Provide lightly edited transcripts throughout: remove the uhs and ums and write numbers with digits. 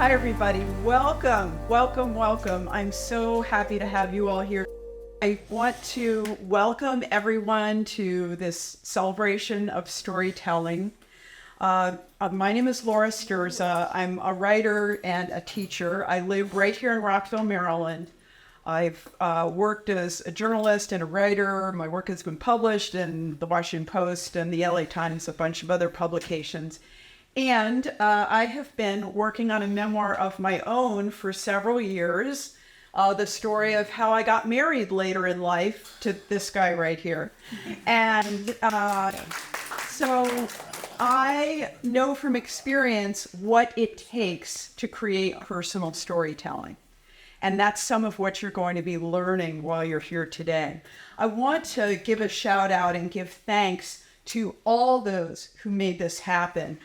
Hi, everybody. Welcome, welcome, welcome. I'm so happy to have you all here. I want to welcome everyone to this celebration of storytelling. My name is Laura Sturza. I'm a writer and a teacher. I live right here in Rockville, Maryland. I've worked as a journalist and a writer. My work has been published in the Washington Post and the LA Times, a bunch of other publications. And I have been working on a memoir of my own for several years, the story of how I got married later in life to this guy right here. And so I know from experience what it takes to create personal storytelling. And that's some of what you're going to be learning while you're here today. I want to give a shout out and give thanks to all those who made this happen.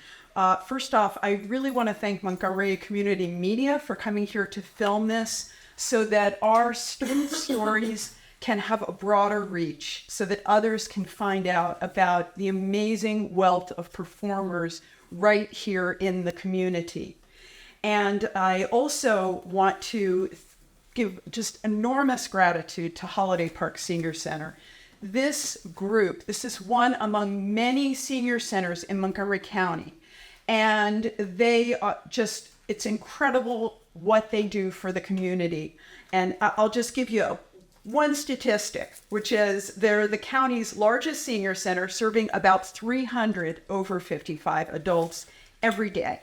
First off, I really want to thank Montgomery Community Media for coming here to film this so that our student stories can have a broader reach, so that others can find out about the amazing wealth of performers right here in the community. And I also want to give just enormous gratitude to Holiday Park Senior Center. This group, this is one among many senior centers in Montgomery County. And they just, it's incredible what they do for the community. And I'll just give you one statistic, which is they're the county's largest senior center, serving about 300 over 55 adults every day.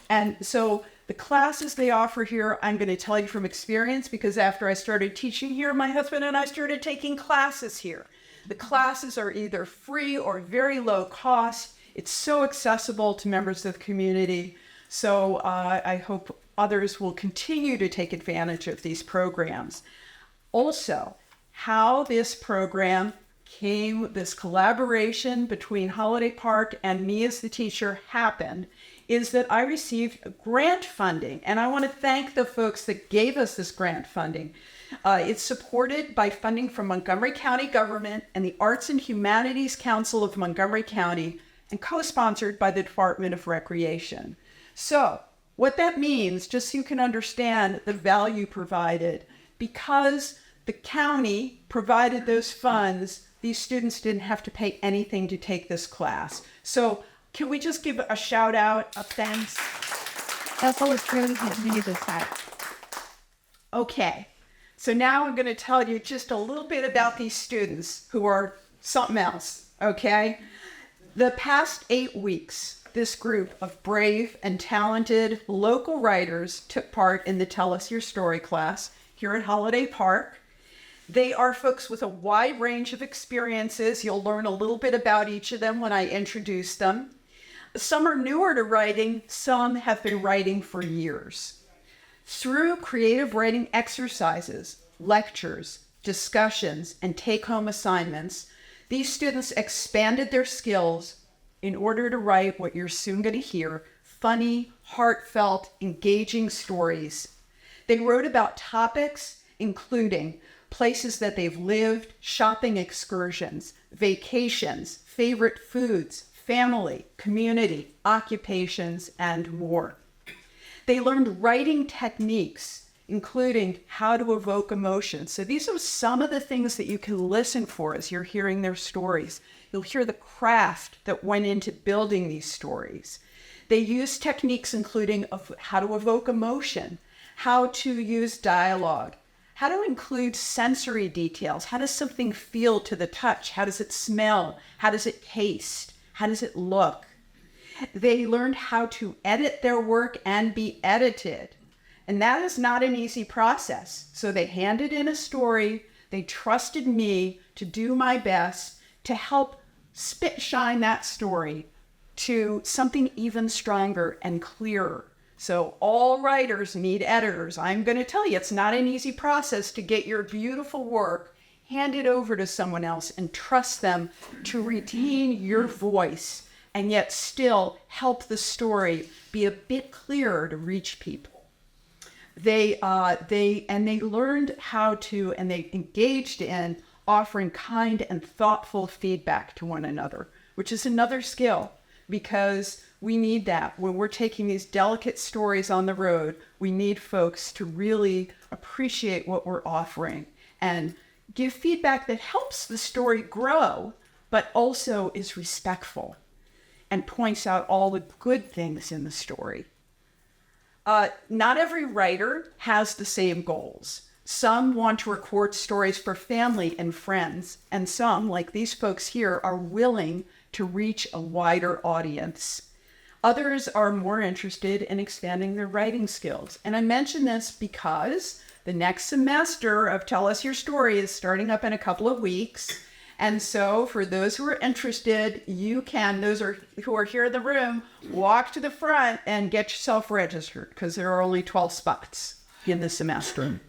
And so the classes they offer here, I'm going to tell you from experience, because after I started teaching here, my husband and I started taking classes here. The classes are either free or very low cost. It's so accessible to members of the community. So I hope others will continue to take advantage of these programs. Also, how this program came, this collaboration between Holiday Park and me as the teacher happened, is that I received grant funding. And I want to thank the folks that gave us this grant funding. It's supported by funding from Montgomery County government and the Arts and Humanities Council of Montgomery County, and co-sponsored by the Department of Recreation. So what that means, just so you can understand the value provided, because the county provided those funds, these students didn't have to pay anything to take this class. So can we just give a shout out of thanks? That's all it's really good this time. Okay, so now I'm going to tell you just a little bit about these students who are something else, okay? The past 8 weeks, this group of brave and talented local writers took part in the Tell Us Your Story class here at Holiday Park. They are folks with a wide range of experiences. You'll learn a little bit about each of them when I introduce them. Some are newer to writing, some have been writing for years. Through creative writing exercises, lectures, discussions, and take-home assignments, these students expanded their skills in order to write what you're soon going to hear, funny, heartfelt, engaging stories. They wrote about topics including places that they've lived, shopping excursions, vacations, favorite foods, family, community, occupations, and more. They learned writing techniques, including how to evoke emotion. So these are some of the things that you can listen for as you're hearing their stories. You'll hear the craft that went into building these stories. They use techniques including how to evoke emotion, how to use dialogue, how to include sensory details. How does something feel to the touch? How does it smell? How does it taste? How does it look? They learned how to edit their work and be edited. And that is not an easy process. So they handed in a story. They trusted me to do my best to help shine that story to something even stronger and clearer. So all writers need editors. I'm going to tell you, it's not an easy process to get your beautiful work handed over to someone else and trust them to retain your voice and yet still help the story be a bit clearer to reach people. They learned how to, and they engaged in offering kind and thoughtful feedback to one another, which is another skill. because we need that. When we're taking these delicate stories on the road, we need folks to really appreciate what we're offering and give feedback that helps the story grow, but also is respectful and points out all the good things in the story. Not every writer has the same goals. Some want to record stories for family and friends, and some, like these folks here, are willing to reach a wider audience. Others are more interested in expanding their writing skills. And I mention this because the next semester of Tell Us Your Story is starting up in a couple of weeks. And so for those who are interested, you can, who are here in the room, walk to the front and get yourself registered because there are only 12 spots in the semester.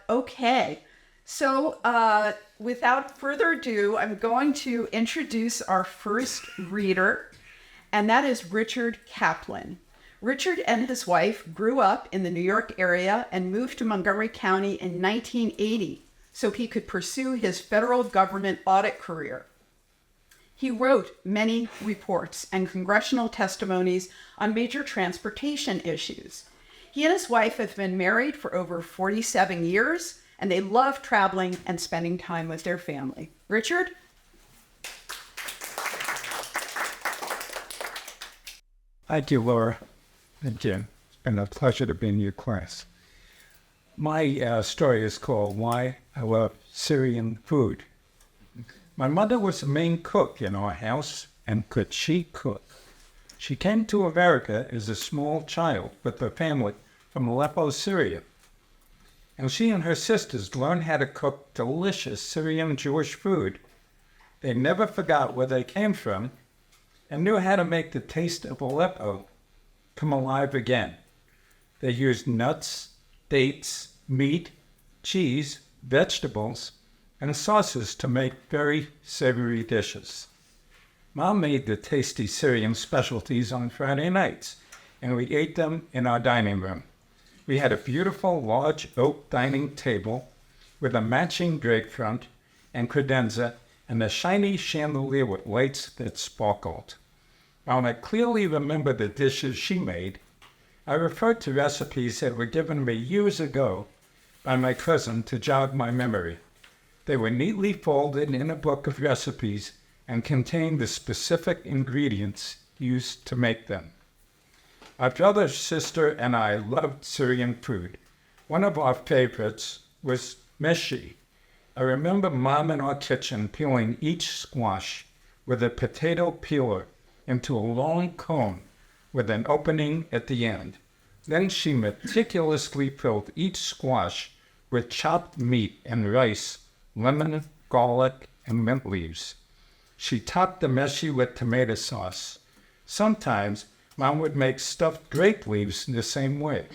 Okay. So without further ado, I'm going to introduce our first reader, and that is Richard Kaplan. Richard and his wife grew up in the New York area and moved to Montgomery County in 1980 so he could pursue his federal government audit career. He wrote many reports and congressional testimonies on major transportation issues. He and his wife have been married for over 47 years, and they love traveling and spending time with their family. Richard? Thank you, Laura. Thank you. It's been a pleasure to be in your class. My story is called Why I Love Syrian Food. My mother was the main cook in our house, and could she cook? She came to America as a small child with her family from Aleppo, Syria. And she and her sisters learned how to cook delicious Syrian Jewish food. They never forgot where they came from and knew how to make the taste of Aleppo come alive again. They used nuts, dates, meat, cheese, vegetables, and sauces to make very savory dishes. Mom made the tasty Syrian specialties on Friday nights, and we ate them in our dining room. We had a beautiful large oak dining table with a matching draped front and credenza and a shiny chandelier with lights that sparkled. While I clearly remember the dishes she made, I referred to recipes that were given me years ago by my cousin to jog my memory. They were neatly folded in a book of recipes and contained the specific ingredients used to make them. My brother, sister, and I loved Syrian food. One of our favorites was meshi. I remember Mom in our kitchen peeling each squash with a potato peeler into a long cone with an opening at the end. Then she meticulously filled each squash with chopped meat and rice, lemon, garlic, and mint leaves. She topped the meshi with tomato sauce. Sometimes Mom would make stuffed grape leaves in the same way.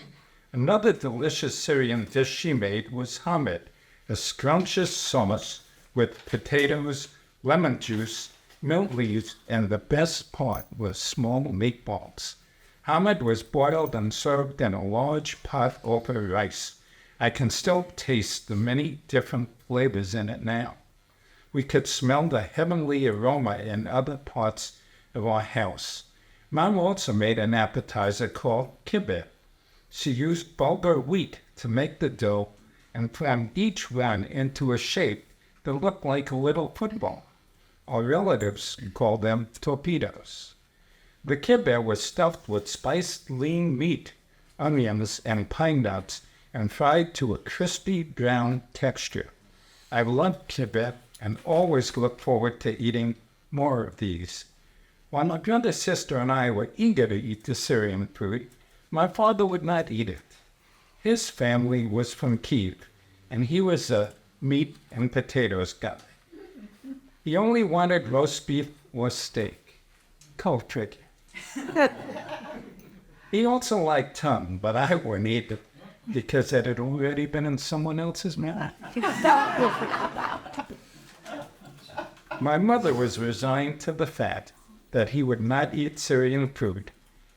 Another delicious Syrian dish she made was hamid, a scrumptious sauce with potatoes, lemon juice, mint leaves, and the best part was small meatballs. Hamid was boiled and served in a large pot over rice. I can still taste the many different flavors in it now. We could smell the heavenly aroma in other parts of our house. Mom also made an appetizer called kibbeh. She used bulgur wheat to make the dough and formed each one into a shape that looked like a little football. Our relatives called them torpedoes. The kibbeh was stuffed with spiced lean meat, onions, and pine nuts, and fried to a crispy brown texture. I loved kibbeh and always looked forward to eating more of these. While my brother, sister, and I were eager to eat the Syrian food, my father would not eat it. His family was from Kyiv, and he was a meat and potatoes guy. He only wanted roast beef or steak. Cold trick. He also liked tongue, but I wouldn't eat it because it had already been in someone else's mouth. My mother was resigned to the fact that he would not eat Syrian food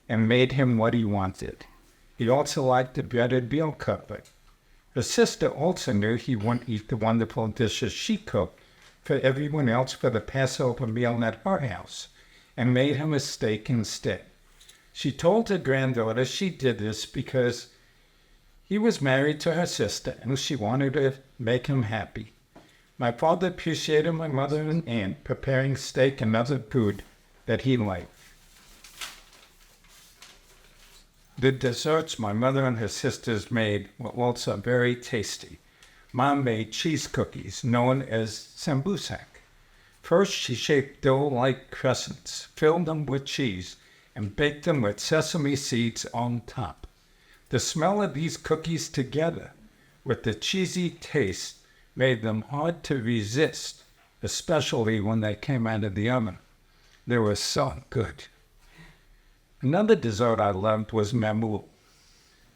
and made him what he wanted. He also liked the breaded veal cutlet. Her sister also knew he wouldn't eat the wonderful dishes she cooked for everyone else for the Passover meal at her house, and made him a steak instead. She told her granddaughter she did this because he was married to her sister and she wanted to make him happy. My father appreciated my mother and aunt preparing steak and other food that he liked. The desserts my mother and her sisters made were also very tasty. Mom made cheese cookies known as sambusak. First, she shaped dough-like crescents, filled them with cheese, and baked them with sesame seeds on top. The smell of these cookies together with the cheesy taste made them hard to resist, especially when they came out of the oven. They were so good. Another dessert I loved was Memoir,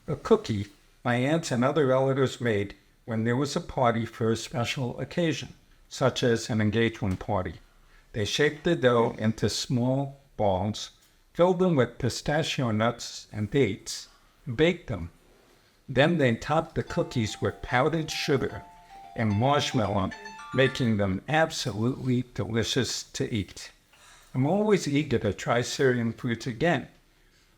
a cookie my aunts and other relatives made when there was a party for a special occasion, such as an engagement party. They shaped the dough into small balls, filled them with pistachio nuts and dates, and baked them. Then they topped the cookies with powdered sugar and marshmallow, making them absolutely delicious to eat. I'm always eager to try Syrian foods again.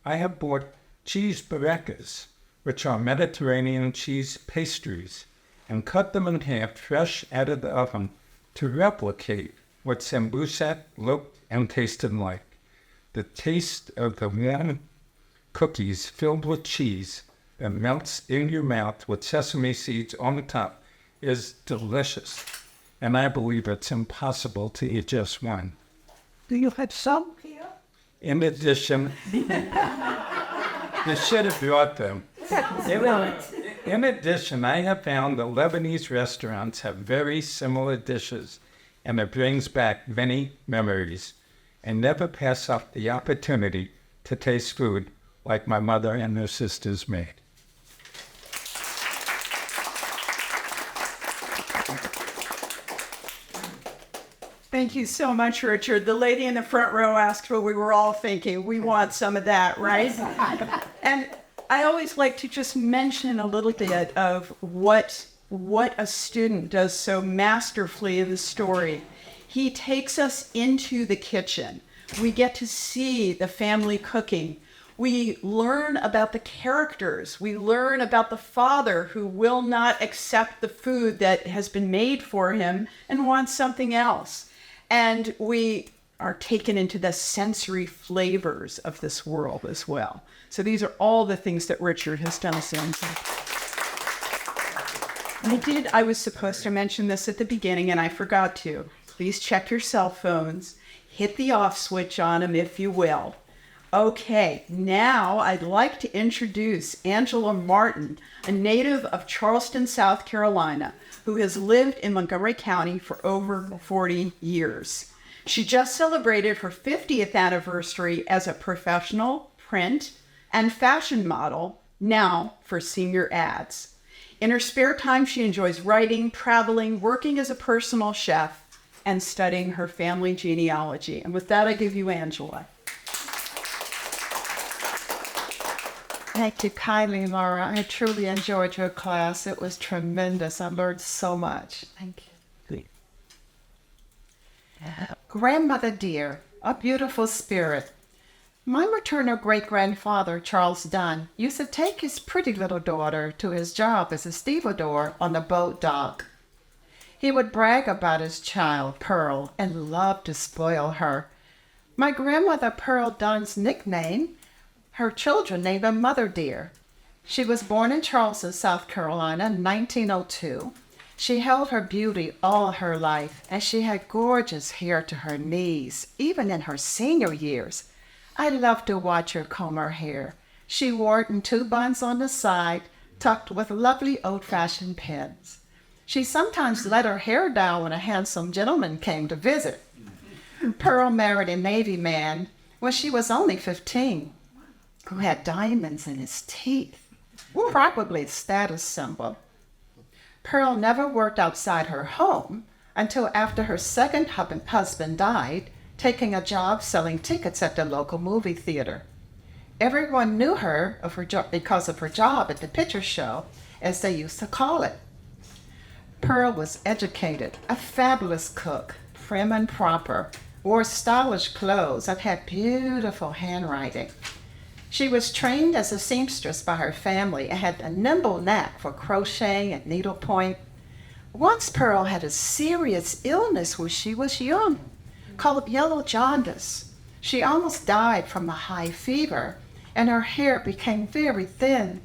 I have bought cheese barekas, which are Mediterranean cheese pastries, and cut them in half fresh out of the oven to replicate what sambusak looked and tasted like. The taste of the warm cookies filled with cheese that melts in your mouth with sesame seeds on the top is delicious, and I believe it's impossible to eat just one. Do you have some here? In addition, you should have brought them. In addition, I have found that Lebanese restaurants have very similar dishes, and it brings back many memories. And never pass up the opportunity to taste food like my mother and her sisters made. Thank you so much, Richard. The lady in the front row asked what we were all thinking. We want some of that, right? And I always like to just mention a little bit of what a student does so masterfully in the story. He takes us into the kitchen. We get to see the family cooking. We learn about the characters. We learn about the father who will not accept the food that has been made for him and wants something else. And we are taken into the sensory flavors of this world as well. So these are all the things that Richard has done. I was supposed to mention this at the beginning and I forgot to. Please check your cell phones. Hit the off switch on them if you will. Okay, now I'd like to introduce Angela Martin, a native of Charleston, South Carolina, who has lived in Montgomery County for over 40 years. She just celebrated her 50th anniversary as a professional print and fashion model, now for senior ads. In her spare time, she enjoys writing, traveling, working as a personal chef, and studying her family genealogy. And with that, I give you Angela. Thank you kindly, Laura. I truly enjoyed your class. It was tremendous. I learned so much. Thank you. Grandmother dear, a beautiful spirit. My maternal great-grandfather, Charles Dunn, used to take his pretty little daughter to his job as a stevedore on the boat dock. He would brag about his child, Pearl, and love to spoil her. My grandmother Pearl Dunn's nickname, her children named her Mother Dear. She was born in Charleston, South Carolina in 1902. She held her beauty all her life, and she had gorgeous hair to her knees, even in her senior years. I loved to watch her comb her hair. She wore it in 2 buns on the side, tucked with lovely old-fashioned pins. She sometimes let her hair down when a handsome gentleman came to visit. Pearl married a Navy man when she was only 15, who had diamonds in his teeth, probably a status symbol. Pearl never worked outside her home until after her second husband died, taking a job selling tickets at the local movie theater. Everyone knew her because of her job at the picture show, as they used to call it. Pearl was educated, a fabulous cook, prim and proper, wore stylish clothes, and had beautiful handwriting. She was trained as a seamstress by her family and had a nimble knack for crocheting and needlepoint. Once Pearl had a serious illness when she was young, called yellow jaundice. She almost died from a high fever, and her hair became very thin.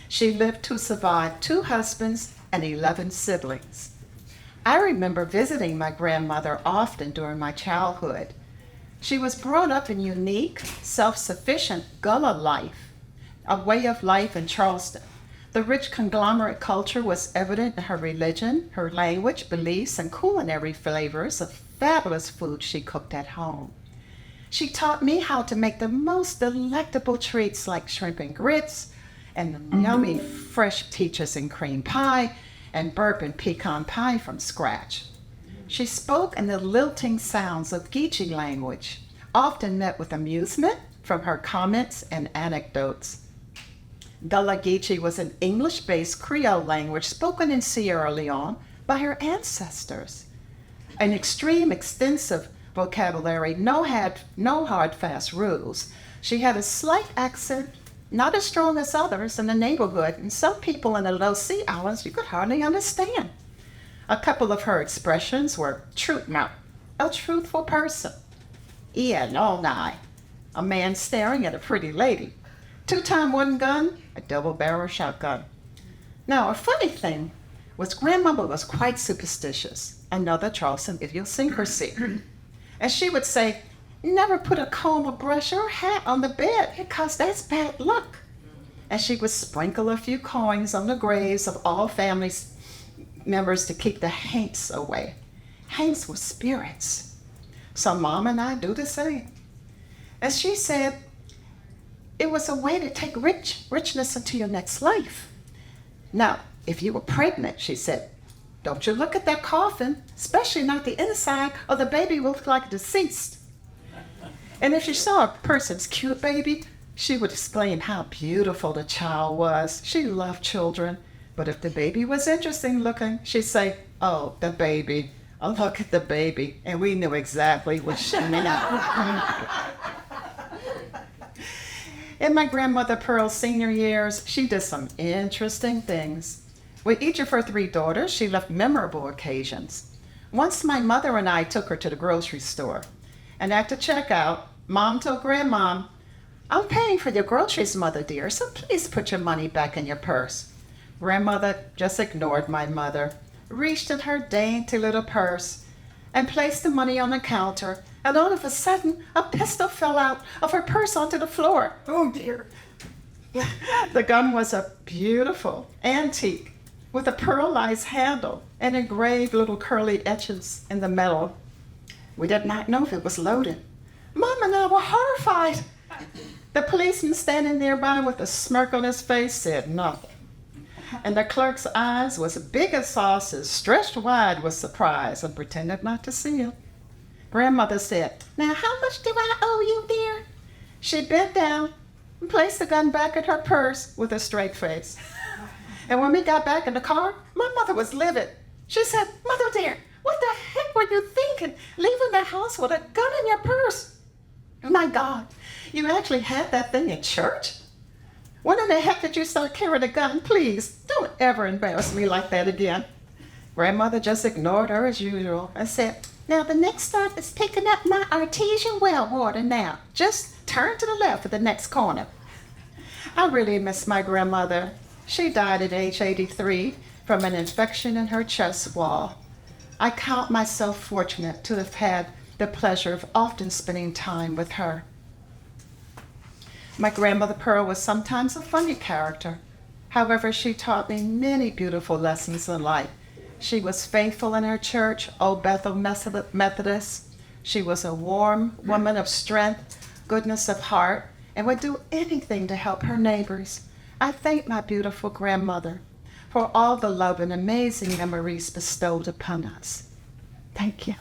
She lived to survive 2 husbands and 11 siblings. I remember visiting my grandmother often during my childhood. She was brought up in unique, self-sufficient Gullah life, a way of life in Charleston. The rich conglomerate culture was evident in her religion, her language, beliefs, and culinary flavors of fabulous food she cooked at home. She taught me how to make the most delectable treats like shrimp and grits, and the yummy fresh peaches and cream pie, and bourbon pecan pie from scratch. She spoke in the lilting sounds of Geechee language, often met with amusement from her comments and anecdotes. Gullah Geechee was an English-based Creole language spoken in Sierra Leone by her ancestors. An extreme, extensive vocabulary, no hard, fast rules. She had a slight accent, not as strong as others in the neighborhood, and some people in the low sea islands you could hardly understand. A couple of her expressions were a truthful person. Yeah, no, nigh. A man staring at a pretty lady. 2-time-1 gun, a double-barrel shotgun. Now, a funny thing was Grandmama was quite superstitious, another Charleston idiosyncrasy. And she would say, never put a comb, a brush, or a hat on the bed because that's bad luck. And she would sprinkle a few coins on the graves of all family members to keep the haints away. Haints were spirits. So Mom and I do the same. As she said, it was a way to take richness into your next life. Now, if you were pregnant, she said, don't you look at that coffin, especially not the inside, or the baby will look like deceased. And if she saw a person's cute baby, she would explain how beautiful the child was. She loved children. But if the baby was interesting looking, she'd say, oh, the baby. Oh, look at the baby. And we knew exactly what she meant. In my grandmother Pearl's senior years, she did some interesting things. With each of her 3 daughters, she left memorable occasions. Once my mother and I took her to the grocery store. And at the checkout, Mom told Grandmom, I'm paying for your groceries, Mother dear, so please put your money back in your purse. Grandmother just ignored my mother, reached in her dainty little purse, and placed the money on the counter, and all of a sudden, a pistol fell out of her purse onto the floor. Oh dear. The gun was a beautiful antique with a pearlized handle and engraved little curly etches in the metal. We did not know if it was loaded. Mom and I were horrified. The policeman standing nearby with a smirk on his face said nothing. And the clerk's eyes was big as saucers, stretched wide with surprise, and pretended not to see him. Grandmother said, now how much do I owe you, dear? She bent down and placed the gun back in her purse with a straight face. And when we got back in the car, my mother was livid. She said, Mother dear, what the heck were you thinking, leaving the house with a gun in your purse? My God, you actually had that thing in church? When in the heck did you start carrying a gun? Please, don't ever embarrass me like that again. Grandmother just ignored her as usual and said, now the next stop is picking up my artesian well water now. Just turn to the left at the next corner. I really miss my grandmother. She died at age 83 from an infection in her chest wall. I count myself fortunate to have had the pleasure of often spending time with her. My grandmother Pearl was sometimes a funny character. However, she taught me many beautiful lessons in life. She was faithful in her church, Old Bethel Methodist. She was a warm woman of strength, goodness of heart, and would do anything to help her neighbors. I thank my beautiful grandmother for all the love and amazing memories bestowed upon us. Thank you.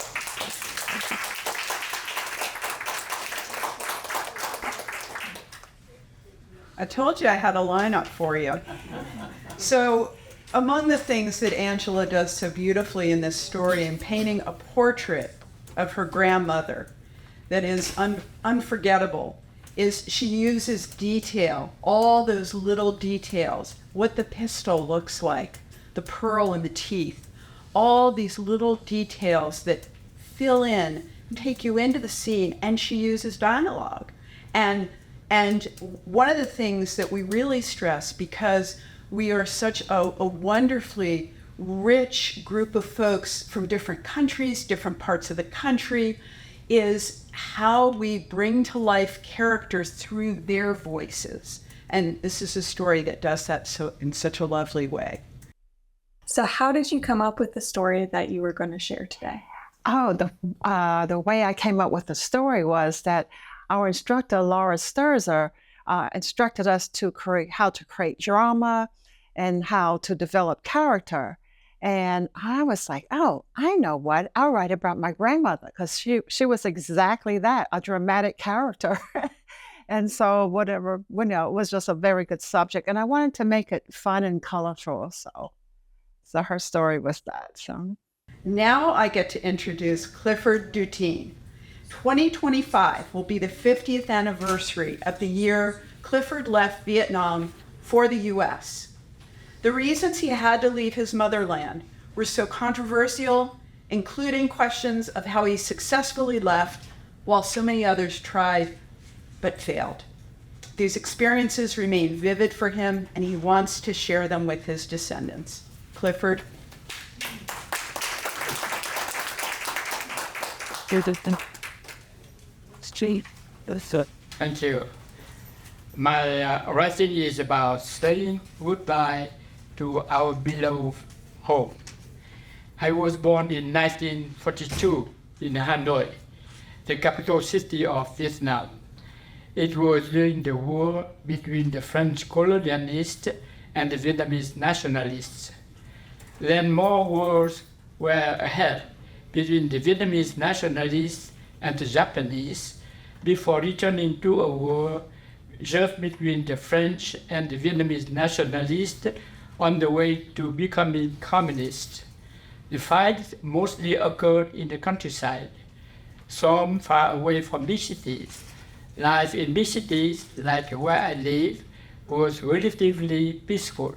I told you I had a lineup for you. So, among the things that Angela does so beautifully in this story in painting a portrait of her grandmother that is unforgettable is she uses detail, all those little details, what the pistol looks like, the pearl in the teeth, all these little details that fill in, take you into the scene, and she uses dialogue. And one of the things that we really stress, because we are such a wonderfully rich group of folks from different countries, different parts of the country, is how we bring to life characters through their voices. And this is a story that does that in such a lovely way. So how did you come up with the story that you were going to share today? Oh, the way I came up with the story was that our instructor, Laura Sturza, instructed us to how to create drama and how to develop character. And I was like, oh, I know what, I'll write about my grandmother, because she was exactly that, a dramatic character. And so whatever, it was just a very good subject. And I wanted to make it fun and colorful. So her story was that. So now I get to introduce Clifford Dutine. 2025 will be the 50th anniversary of the year Clifford left Vietnam for the U.S. The reasons he had to leave his motherland were so controversial, including questions of how he successfully left while so many others tried but failed. These experiences remain vivid for him, and he wants to share them with his descendants. Clifford. Thank you. My writing is about saying goodbye to our beloved home. I was born in 1942 in Hanoi, the capital city of Vietnam. It was during the war between the French colonialists and the Vietnamese nationalists. Then more wars were ahead between the Vietnamese nationalists and the Japanese before returning to a war just between the French and the Vietnamese nationalists on the way to becoming communist. The fights mostly occurred in the countryside, some far away from big cities. Life in big cities, like where I live, was relatively peaceful.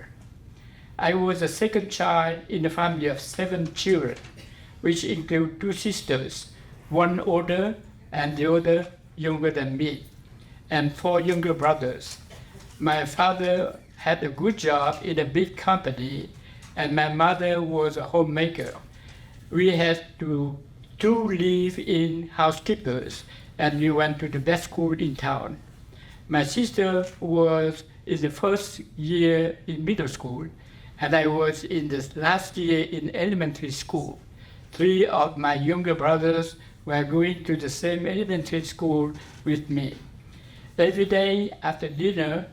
I was the second child in a family of 7 children, which include 2 sisters, one older and the other younger than me, and 4 younger brothers. My father had a good job in a big company, and my mother was a homemaker. We had 2 live-in housekeepers, and we went to the best school in town. My sister was in the first year in middle school, and I was in the last year in elementary school. 3 of my younger brothers were going to the same elementary school with me. Every day after dinner,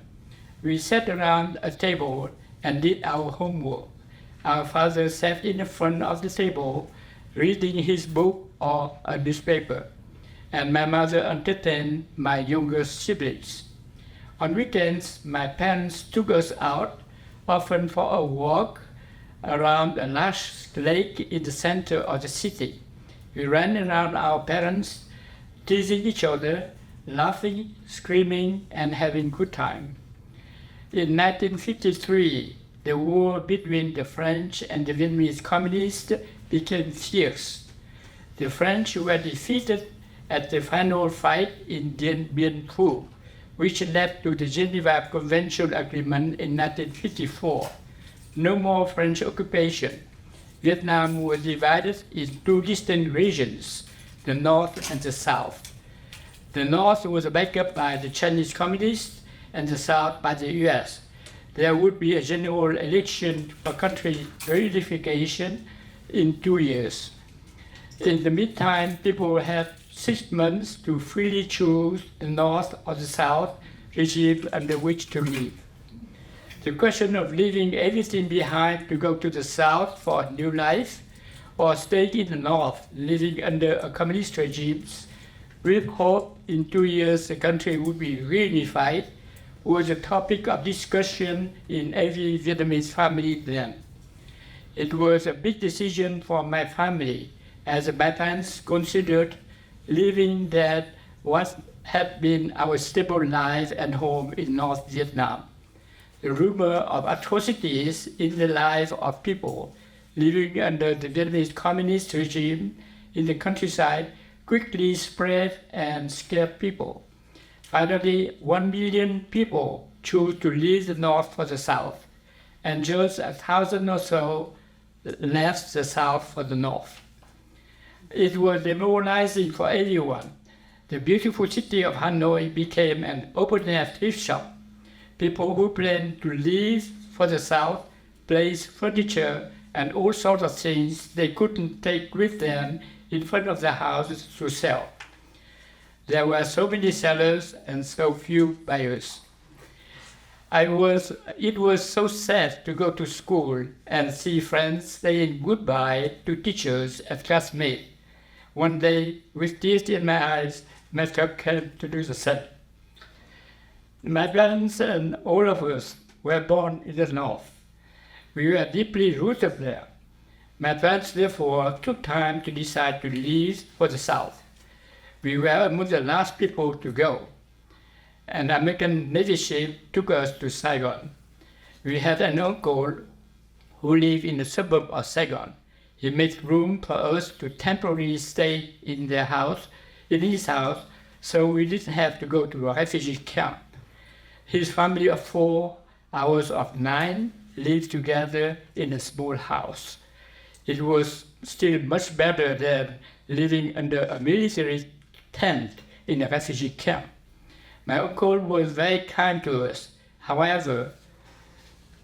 we sat around a table and did our homework. Our father sat in the front of the table, reading his book or a newspaper, and my mother entertained my younger siblings. On weekends, my parents took us out, often for a walk around a large lake in the center of the city. We ran around our parents, teasing each other, laughing, screaming, and having good time. In 1953, the war between the French and the Vietnamese communists became fierce. The French were defeated at the final fight in Dien Bien Phu, which led to the Geneva Convention Agreement in 1954. No more French occupation. Vietnam was divided in 2 distinct regions, the North and the South. The North was backed up by the Chinese communists and the South by the US. There would be a general election for country reunification in 2 years. In the meantime, people had 6 months to freely choose the North or the South regime under which to live. The question of leaving everything behind to go to the South for a new life, or staying in the North, living under a communist regime, with hope in 2 years the country would be reunified, was a topic of discussion in every Vietnamese family then. It was a big decision for my family, as my parents considered leaving that what had been our stable life and home in North Vietnam. The rumor of atrocities in the life of people living under the Vietnamese communist regime in the countryside quickly spread and scared people. Finally, 1 million people chose to leave the North for the South, and just 1,000 or so left the South for the North. It was demoralizing for everyone. The beautiful city of Hanoi became an open-air thrift shop. People who planned to leave for the South placed furniture and all sorts of things they couldn't take with them in front of their houses to sell. There were so many sellers and so few buyers. It was so sad to go to school and see friends saying goodbye to teachers and classmates. One day, with tears in my eyes, my job came to do the same. My parents and all of us were born in the North. We were deeply rooted there. My parents therefore took time to decide to leave for the South. We were among the last people to go. An American Navy ship took us to Saigon. We had an uncle who lived in the suburb of Saigon. He made room for us to temporarily stay in his house, so we didn't have to go to a refugee camp. His family of 4, ours of 9, lived together in a small house. It was still much better than living under a military tent in a refugee camp. My uncle was very kind to us. However,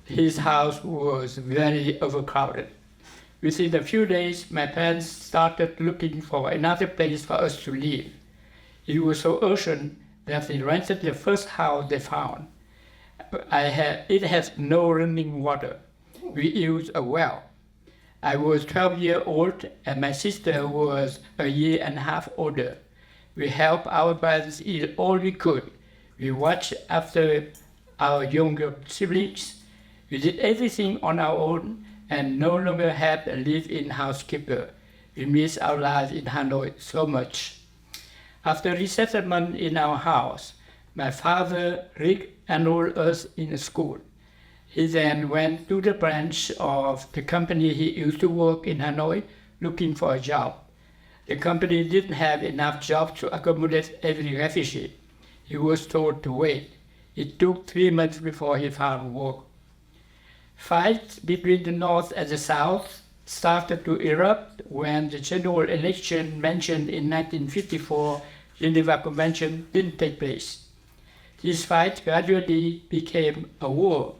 his house was very overcrowded. Within a few days, my parents started looking for another place for us to live. It was so urgent that they rented the first house they found. It has no running water. We used a well. I was 12 years old and my sister was a year and a half older. We helped our parents eat all we could. We watched after our younger siblings. We did everything on our own and no longer had a live-in housekeeper. We missed our life in Hanoi so much. After resettlement in our house, my father re-enrolled us in a school. He then went to the branch of the company he used to work in Hanoi looking for a job. The company didn't have enough jobs to accommodate every refugee. He was told to wait. It took 3 months before he found work. Fights between the North and the South started to erupt when the general election mentioned in 1954 Geneva Convention didn't take place. This fight gradually became a war,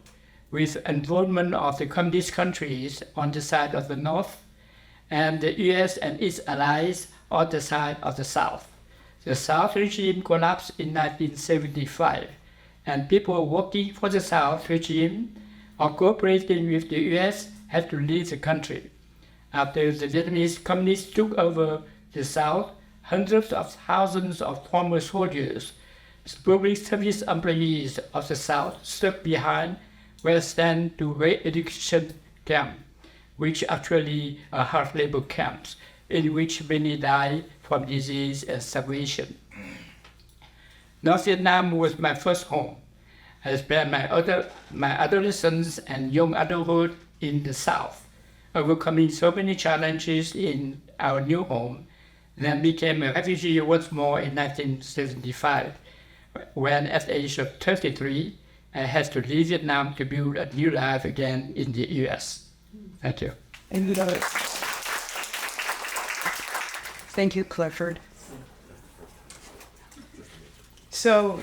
with involvement of the communist countries on the side of the North and the US and its allies on the side of the South. The South regime collapsed in 1975, and people working for the South regime or cooperating with the US had to leave the country. After the Vietnamese communists took over the South, hundreds of thousands of former soldiers, public service employees of the South stuck behind were sent to re-education camps, which actually are hard labor camps, in which many died from disease and starvation. North Vietnam was my first home. I spent my adolescence and young adulthood in the South, overcoming so many challenges in our new home, then became a refugee once more in 1975, when at the age of 33, I had to leave Vietnam to build a new life again in the US. Thank you. Thank you, Clifford. So,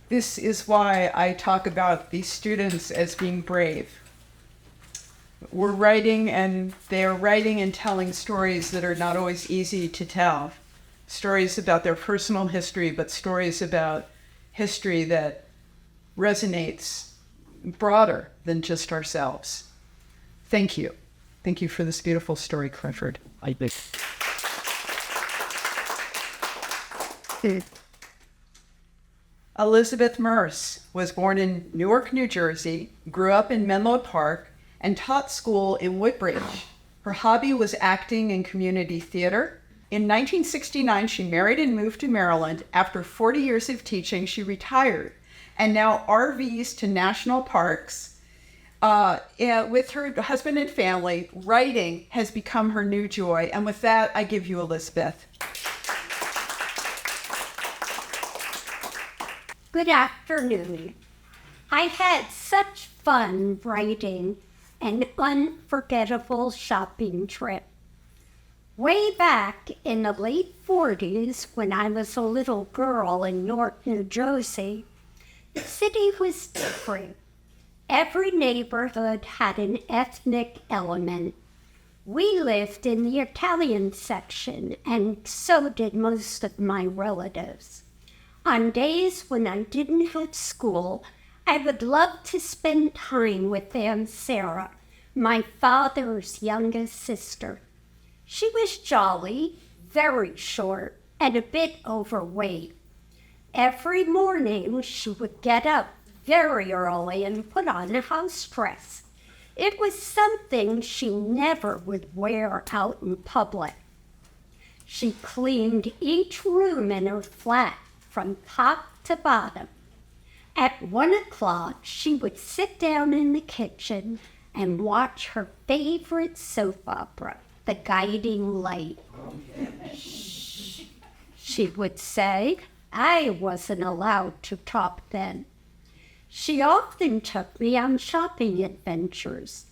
this is why I talk about these students as being brave. We're writing and they're writing and telling stories that are not always easy to tell. Stories about their personal history, but stories about history that resonates broader than just ourselves. Thank you. Thank you for this beautiful story, Clifford. I think. Elizabeth Merce was born in Newark, New Jersey, grew up in Menlo Park, and taught school in Woodbridge. Her hobby was acting in community theater. In 1969, she married and moved to Maryland. After 40 years of teaching, she retired and now RVs to national parks. With her husband and family, writing has become her new joy. And with that, I give you Elizabeth. Good afternoon. I had such fun writing an unforgettable shopping trip. Way back in the late 40s, when I was a little girl in York, New Jersey, the city was different. Every neighborhood had an ethnic element. We lived in the Italian section, and so did most of my relatives. On days when I didn't have school, I would love to spend time with Aunt Sarah, my father's youngest sister. She was jolly, very short, and a bit overweight. Every morning she would get up very early and put on a house dress. It was something she never would wear out in public. She cleaned each room in her flat from top to bottom. At 1 o'clock, she would sit down in the kitchen and watch her favorite soap opera, The Guiding Light. She would say, I wasn't allowed to talk then. She often took me on shopping adventures.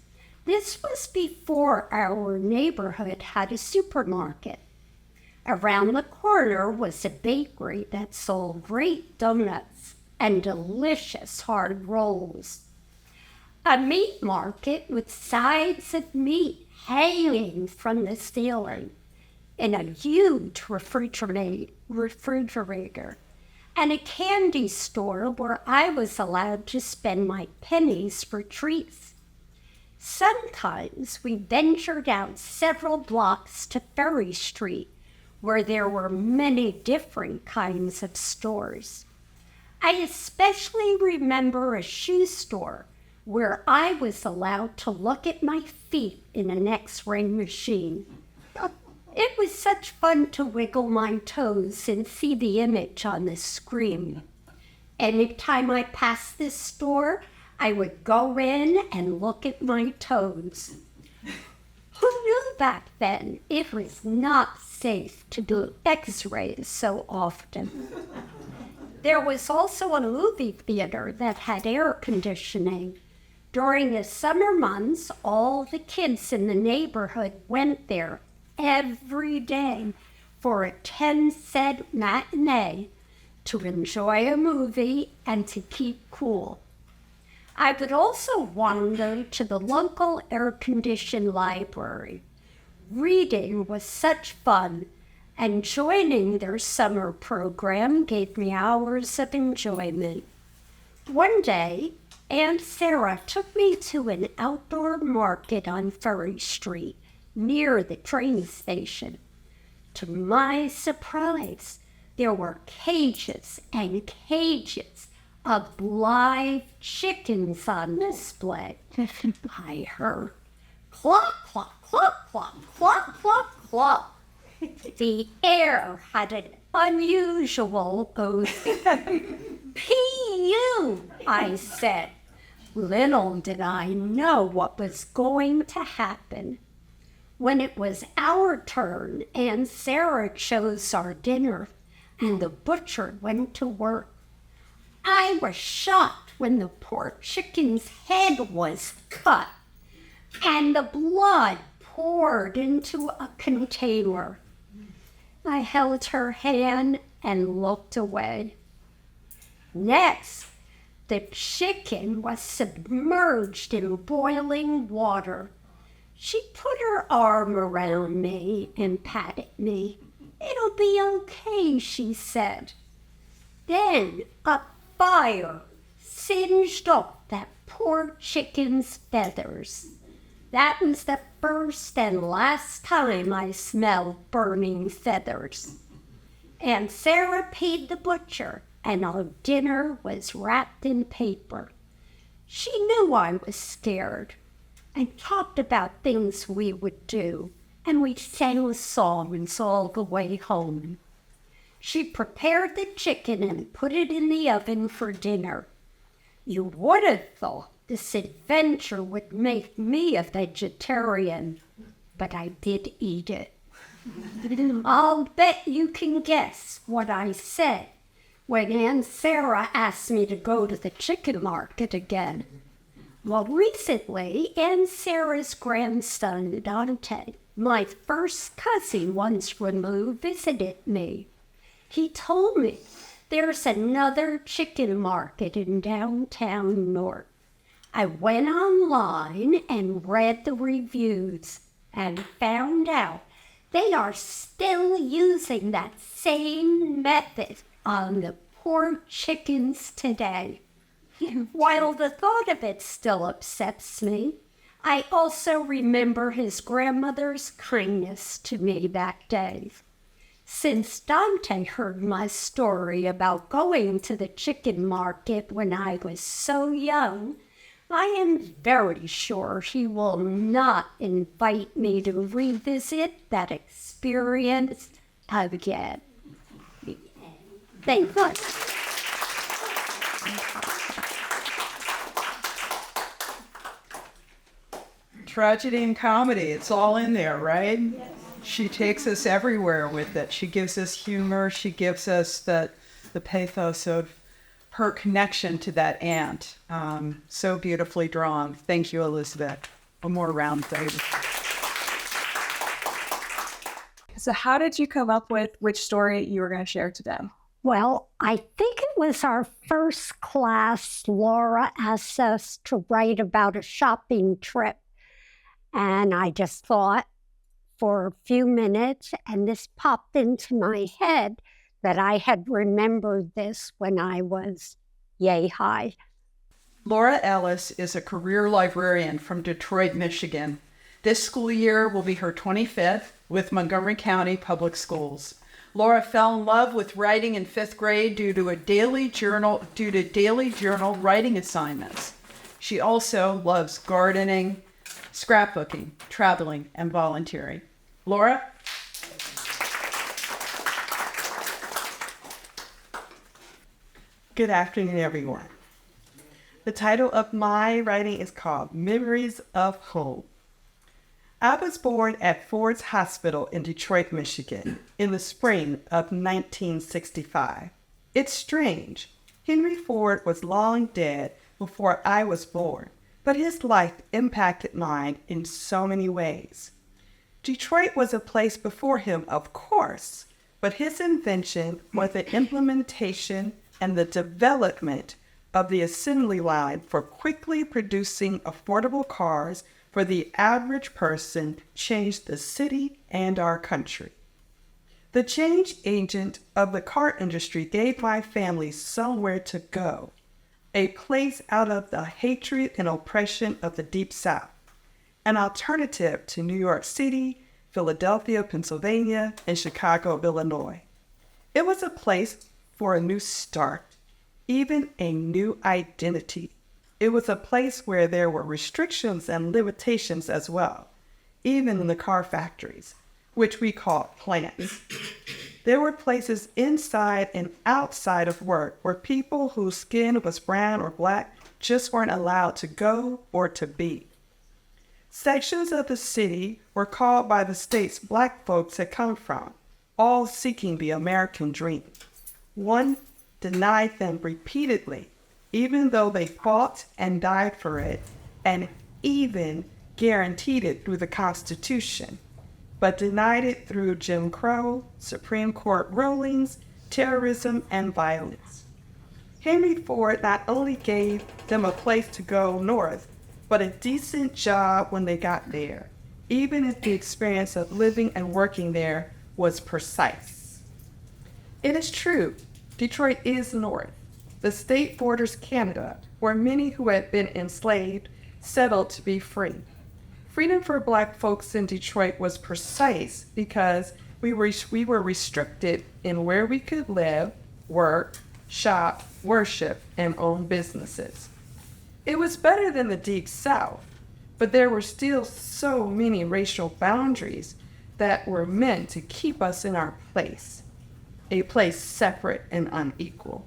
This was before our neighborhood had a supermarket. Around the corner was a bakery that sold great donuts and delicious hard rolls. A meat market with sides of meat hanging from the ceiling, and a huge refrigerator, and a candy store where I was allowed to spend my pennies for treats. Sometimes we ventured out several blocks to Ferry Street, where there were many different kinds of stores. I especially remember a shoe store where I was allowed to look at my feet in an X-ray machine. It was such fun to wiggle my toes and see the image on the screen. Anytime I passed this store, I would go in and look at my toes. Who knew back then it was not safe to do X-rays so often? There was also a movie theater that had air conditioning. During the summer months, all the kids in the neighborhood went there every day for a 10-cent matinee to enjoy a movie and to keep cool. I would also wander to the local air-conditioned library. Reading was such fun, and joining their summer program gave me hours of enjoyment. One day, Aunt Sarah took me to an outdoor market on Ferry Street, near the train station. To my surprise, there were cages and cages of live chickens on display. I heard cluck, cluck, cluck, cluck, cluck, cluck, cluck. The air had an unusual odor. P.U., I said. Little did I know what was going to happen. When it was our turn, Aunt Sarah chose our dinner, and the butcher went to work. I was shocked when the poor chicken's head was cut, and the blood poured into a container. I held her hand and looked away. Next, the chicken was submerged in boiling water. She put her arm around me and patted me. It'll be okay, she said. Then a fire singed off that poor chicken's feathers. That was the first and last time I smelled burning feathers. Aunt Sarah paid the butcher, and our dinner was wrapped in paper. She knew I was scared. and talked about things we would do, and we sang songs all the way home. She prepared the chicken and put it in the oven for dinner. You would have thought this adventure would make me a vegetarian, but I did eat it. I'll bet you can guess what I said when Aunt Sarah asked me to go to the chicken market again. Well, recently, Aunt Sarah's grandson, Dante, my first cousin once removed, visited me. He told me there's another chicken market in downtown North. I went online and read the reviews and found out they are still using that same method on the poor chickens today. While the thought of it still upsets me, I also remember his grandmother's kindness to me that day. Since Dante heard my story about going to the chicken market when I was so young, I am very sure he will not invite me to revisit that experience again. Thank God. Tragedy and comedy, it's all in there, right? Yes. She takes us everywhere with it. She gives us humor. She gives us the pathos of her connection to that aunt. So beautifully drawn. Thank you, Elizabeth. One more round, baby. So how did you come up with which story you were going to share today? Well, I think it was our first class. Laura asked us to write about a shopping trip. And I just thought for a few minutes, and this popped into my head that I had remembered this when I was yay high. Laura Ellis is a career librarian from Detroit, Michigan. This school year will be her 25th with Montgomery County Public Schools. Laura fell in love with writing in 5th grade due to daily journal writing assignments. She also loves gardening, scrapbooking, traveling, and volunteering. Laura? Good afternoon, everyone. The title of my writing is called Memories of Home. I was born at Ford's Hospital in Detroit, Michigan, in the spring of 1965. It's strange. Henry Ford was long dead before I was born, but his life impacted mine in so many ways. Detroit was a place before him, of course, but his invention was the implementation and the development of the assembly line for quickly producing affordable cars for the average person changed the city and our country. The change agent of the car industry gave my family somewhere to go, a place out of the hatred and oppression of the Deep South, an alternative to New York City, Philadelphia, Pennsylvania, and Chicago, Illinois. It was a place for a new start, even a new identity. It was a place where there were restrictions and limitations as well, even in the car factories, which we call plants. There were places inside and outside of work where people whose skin was brown or black just weren't allowed to go or to be. Sections of the city were called by the states black folks had come from, all seeking the American dream. One denied them repeatedly, even though they fought and died for it, and even guaranteed it through the Constitution, but denied it through Jim Crow, Supreme Court rulings, terrorism, and violence. Henry Ford not only gave them a place to go north, but a decent job when they got there, even if the experience of living and working there was precise. It is true, Detroit is north. The state borders Canada, where many who had been enslaved settled to be free. Freedom for black folks in Detroit was precise because we were restricted in where we could live, work, shop, worship, and own businesses. It was better than the Deep South, but there were still so many racial boundaries that were meant to keep us in our place, a place separate and unequal.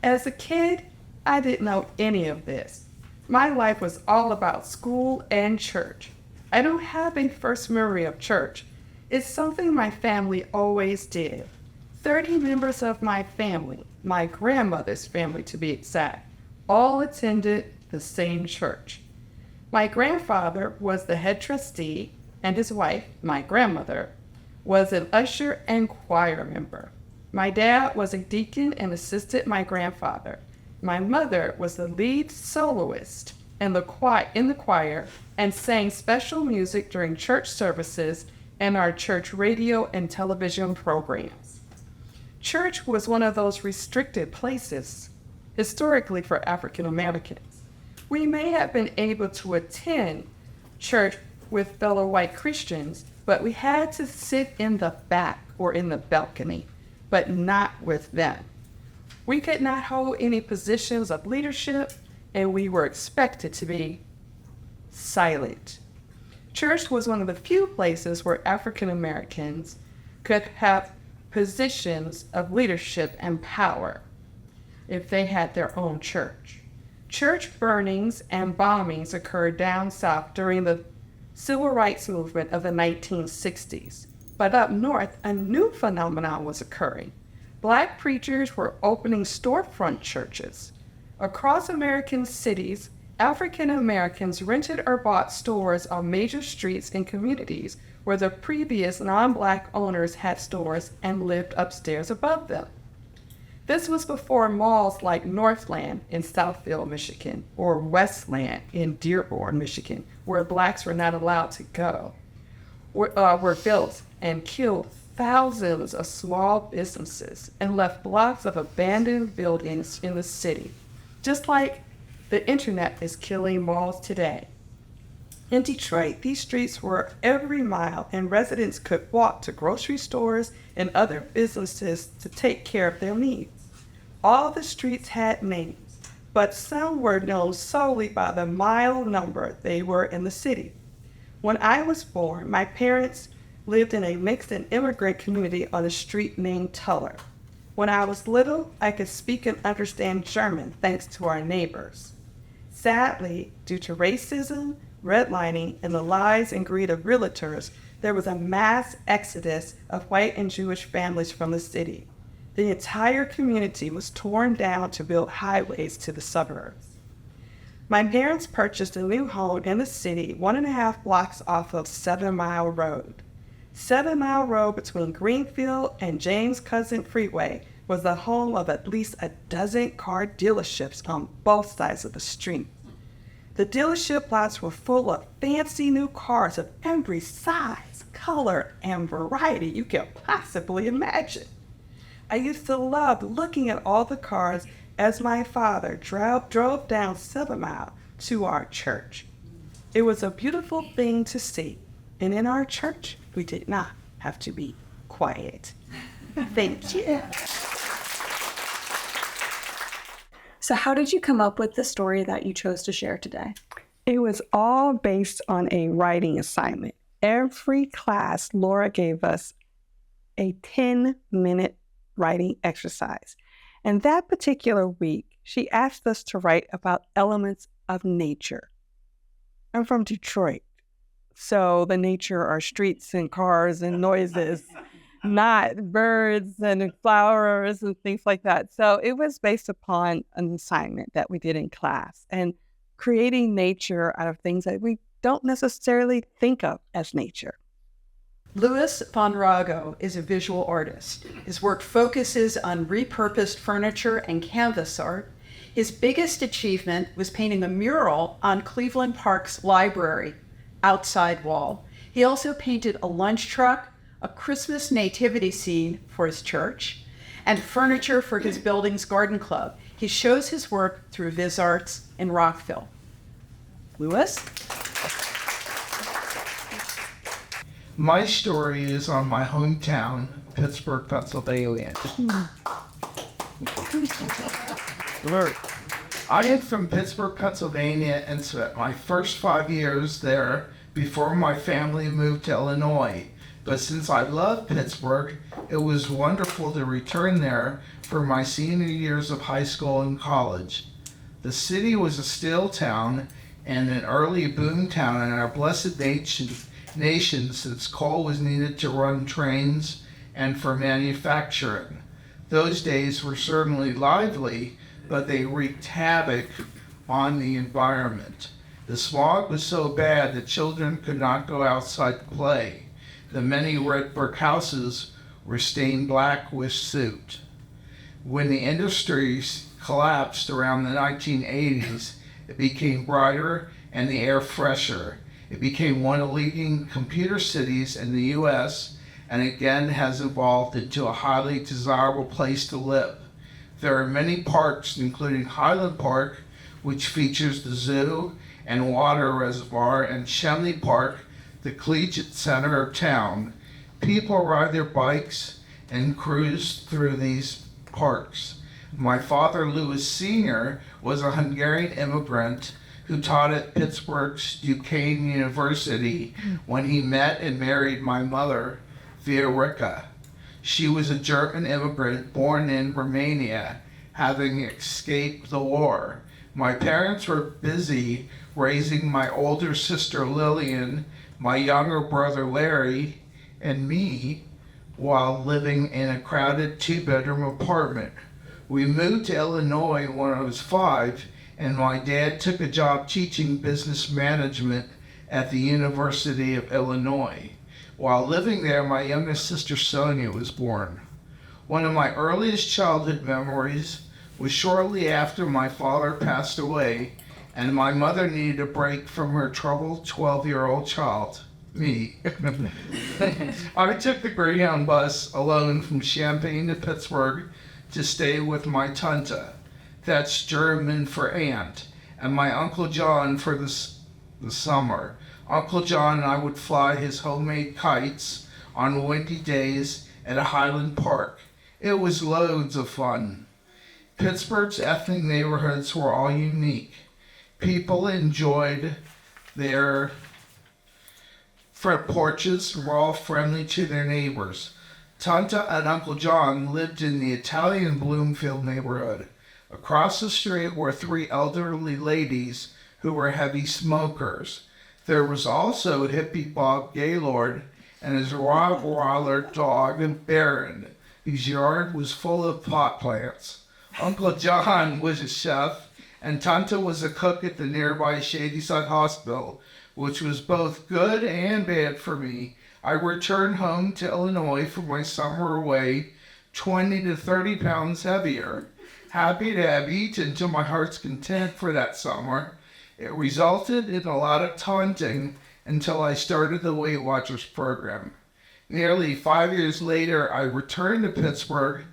As a kid, I didn't know any of this. My life was all about school and church. I don't have a first memory of church. It's something my family always did. 30 members of my family, my grandmother's family to be exact, all attended the same church. My grandfather was the head trustee, and his wife, my grandmother, was an usher and choir member. My dad was a deacon and assisted my grandfather. My mother was the lead soloist in the choir and sang special music during church services and our church radio and television programs. Church was one of those restricted places, historically for African Americans. We may have been able to attend church with fellow white Christians, but we had to sit in the back or in the balcony, but not with them. We could not hold any positions of leadership, and we were expected to be silent. Church was one of the few places where African Americans could have positions of leadership and power if they had their own church. Church burnings and bombings occurred down south during the civil rights movement of the 1960s. But up north, a new phenomenon was occurring. Black preachers were opening storefront churches. Across American cities, African Americans rented or bought stores on major streets in communities where the previous non-Black owners had stores and lived upstairs above them. This was before malls like Northland in Southfield, Michigan, or Westland in Dearborn, Michigan, where Blacks were not allowed to go, were built and killed thousands of small businesses and left blocks of abandoned buildings in the city, just like the internet is killing malls today. In Detroit, these streets were every mile, and residents could walk to grocery stores and other businesses to take care of their needs. All the streets had names, but some were known solely by the mile number they were in the city. When I was born, my parents lived in a mixed and immigrant community on a street named Tuller. When I was little, I could speak and understand German thanks to our neighbors. Sadly, due to racism, redlining, and the lies and greed of realtors, there was a mass exodus of white and Jewish families from the city. The entire community was torn down to build highways to the suburbs. My parents purchased a new home in the city 1.5 blocks off of 7 Mile Road. 7 Mile Road between Greenfield and James Cousin Freeway was the home of at least a dozen car dealerships on both sides of the street. The dealership lots were full of fancy new cars of every size, color, and variety you could possibly imagine. I used to love looking at all the cars as my father drove down 7 Mile to our church. It was a beautiful thing to see, and in our church, we did not have to be quiet. Thank you. So, how did you come up with the story that you chose to share today? It was all based on a writing assignment. Every class, Laura gave us a 10-minute writing exercise. And that particular week, she asked us to write about elements of nature. I'm from Detroit, so the nature are streets and cars and noises, not birds and flowers and things like that. So it was based upon an assignment that we did in class and creating nature out of things that we don't necessarily think of as nature. Louis von Rago is a visual artist. His work focuses on repurposed furniture and canvas art. His biggest achievement was painting a mural on Cleveland Park's library outside wall. He also painted a lunch truck, a Christmas nativity scene for his church, and furniture for his building's garden club. He shows his work through VisArts in Rockville. Louis? My story is on my hometown, Pittsburgh, Pennsylvania. I am from Pittsburgh, Pennsylvania, and spent my first 5 years there before my family moved to Illinois. But since I love Pittsburgh, it was wonderful to return there for my senior years of high school and college. The city was a steel town and an early boom town in our blessed nation since coal was needed to run trains and for manufacturing. Those days were certainly lively, but they wreaked havoc on the environment. The smog was so bad that children could not go outside to play. The many red brick houses were stained black with soot. When the industries collapsed around the 1980s, it became brighter and the air fresher. It became one of the leading computer cities in the U.S. and again has evolved into a highly desirable place to live. There are many parks, including Highland Park, which features the zoo and water reservoir, and Shenley Park, the collegiate center of town. People ride their bikes and cruise through these parks. My father, Louis Sr., was a Hungarian immigrant who taught at Pittsburgh's Duquesne University when he met and married my mother, Viorica. She was a German immigrant born in Romania, having escaped the war. My parents were busy raising my older sister Lillian, my younger brother Larry, and me while living in a crowded 2-bedroom apartment. We moved to Illinois when I was 5, and my dad took a job teaching business management at the University of Illinois. While living there, my youngest sister Sonia was born. One of my earliest childhood memories was shortly after my father passed away and my mother needed a break from her troubled 12-year-old child, me. I took the Greyhound bus alone from Champaign to Pittsburgh to stay with my tante, that's German for aunt, and my Uncle John for the summer. Uncle John and I would fly his homemade kites on windy days at a Highland Park. It was loads of fun. Pittsburgh's ethnic neighborhoods were all unique. People enjoyed their front porches, were all friendly to their neighbors. Tante and Uncle John lived in the Italian Bloomfield neighborhood. Across the street were 3 elderly ladies who were heavy smokers. There was also hippie Bob Gaylord and his Rottweiler dog Baron, whose yard was full of pot plants. Uncle John was a chef, and Tante was a cook at the nearby Shadyside Hospital, which was both good and bad for me. I returned home to Illinois for my summer away, 20 to 30 pounds heavier. Happy to have eaten to my heart's content for that summer. It resulted in a lot of taunting until I started the Weight Watchers program. Nearly 5 years later, I returned to Pittsburgh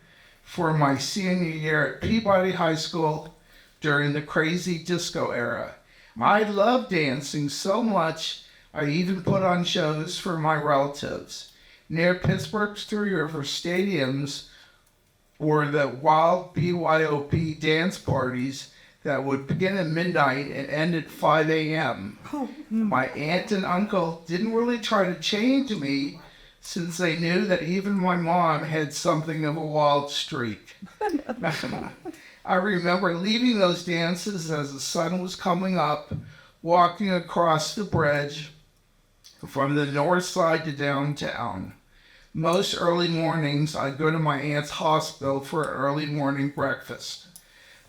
for my senior year at Peabody High School during the crazy disco era. I loved dancing so much, I even put on shows for my relatives. Near Pittsburgh's Three Rivers stadiums were the wild BYOB dance parties that would begin at midnight and end at 5 a.m. My aunt and uncle didn't really try to change me since they knew that even my mom had something of a wild streak. I remember leaving those dances as the sun was coming up, walking across the bridge from the north side to downtown. Most early mornings, I'd go to my aunt's hospital for an early morning breakfast.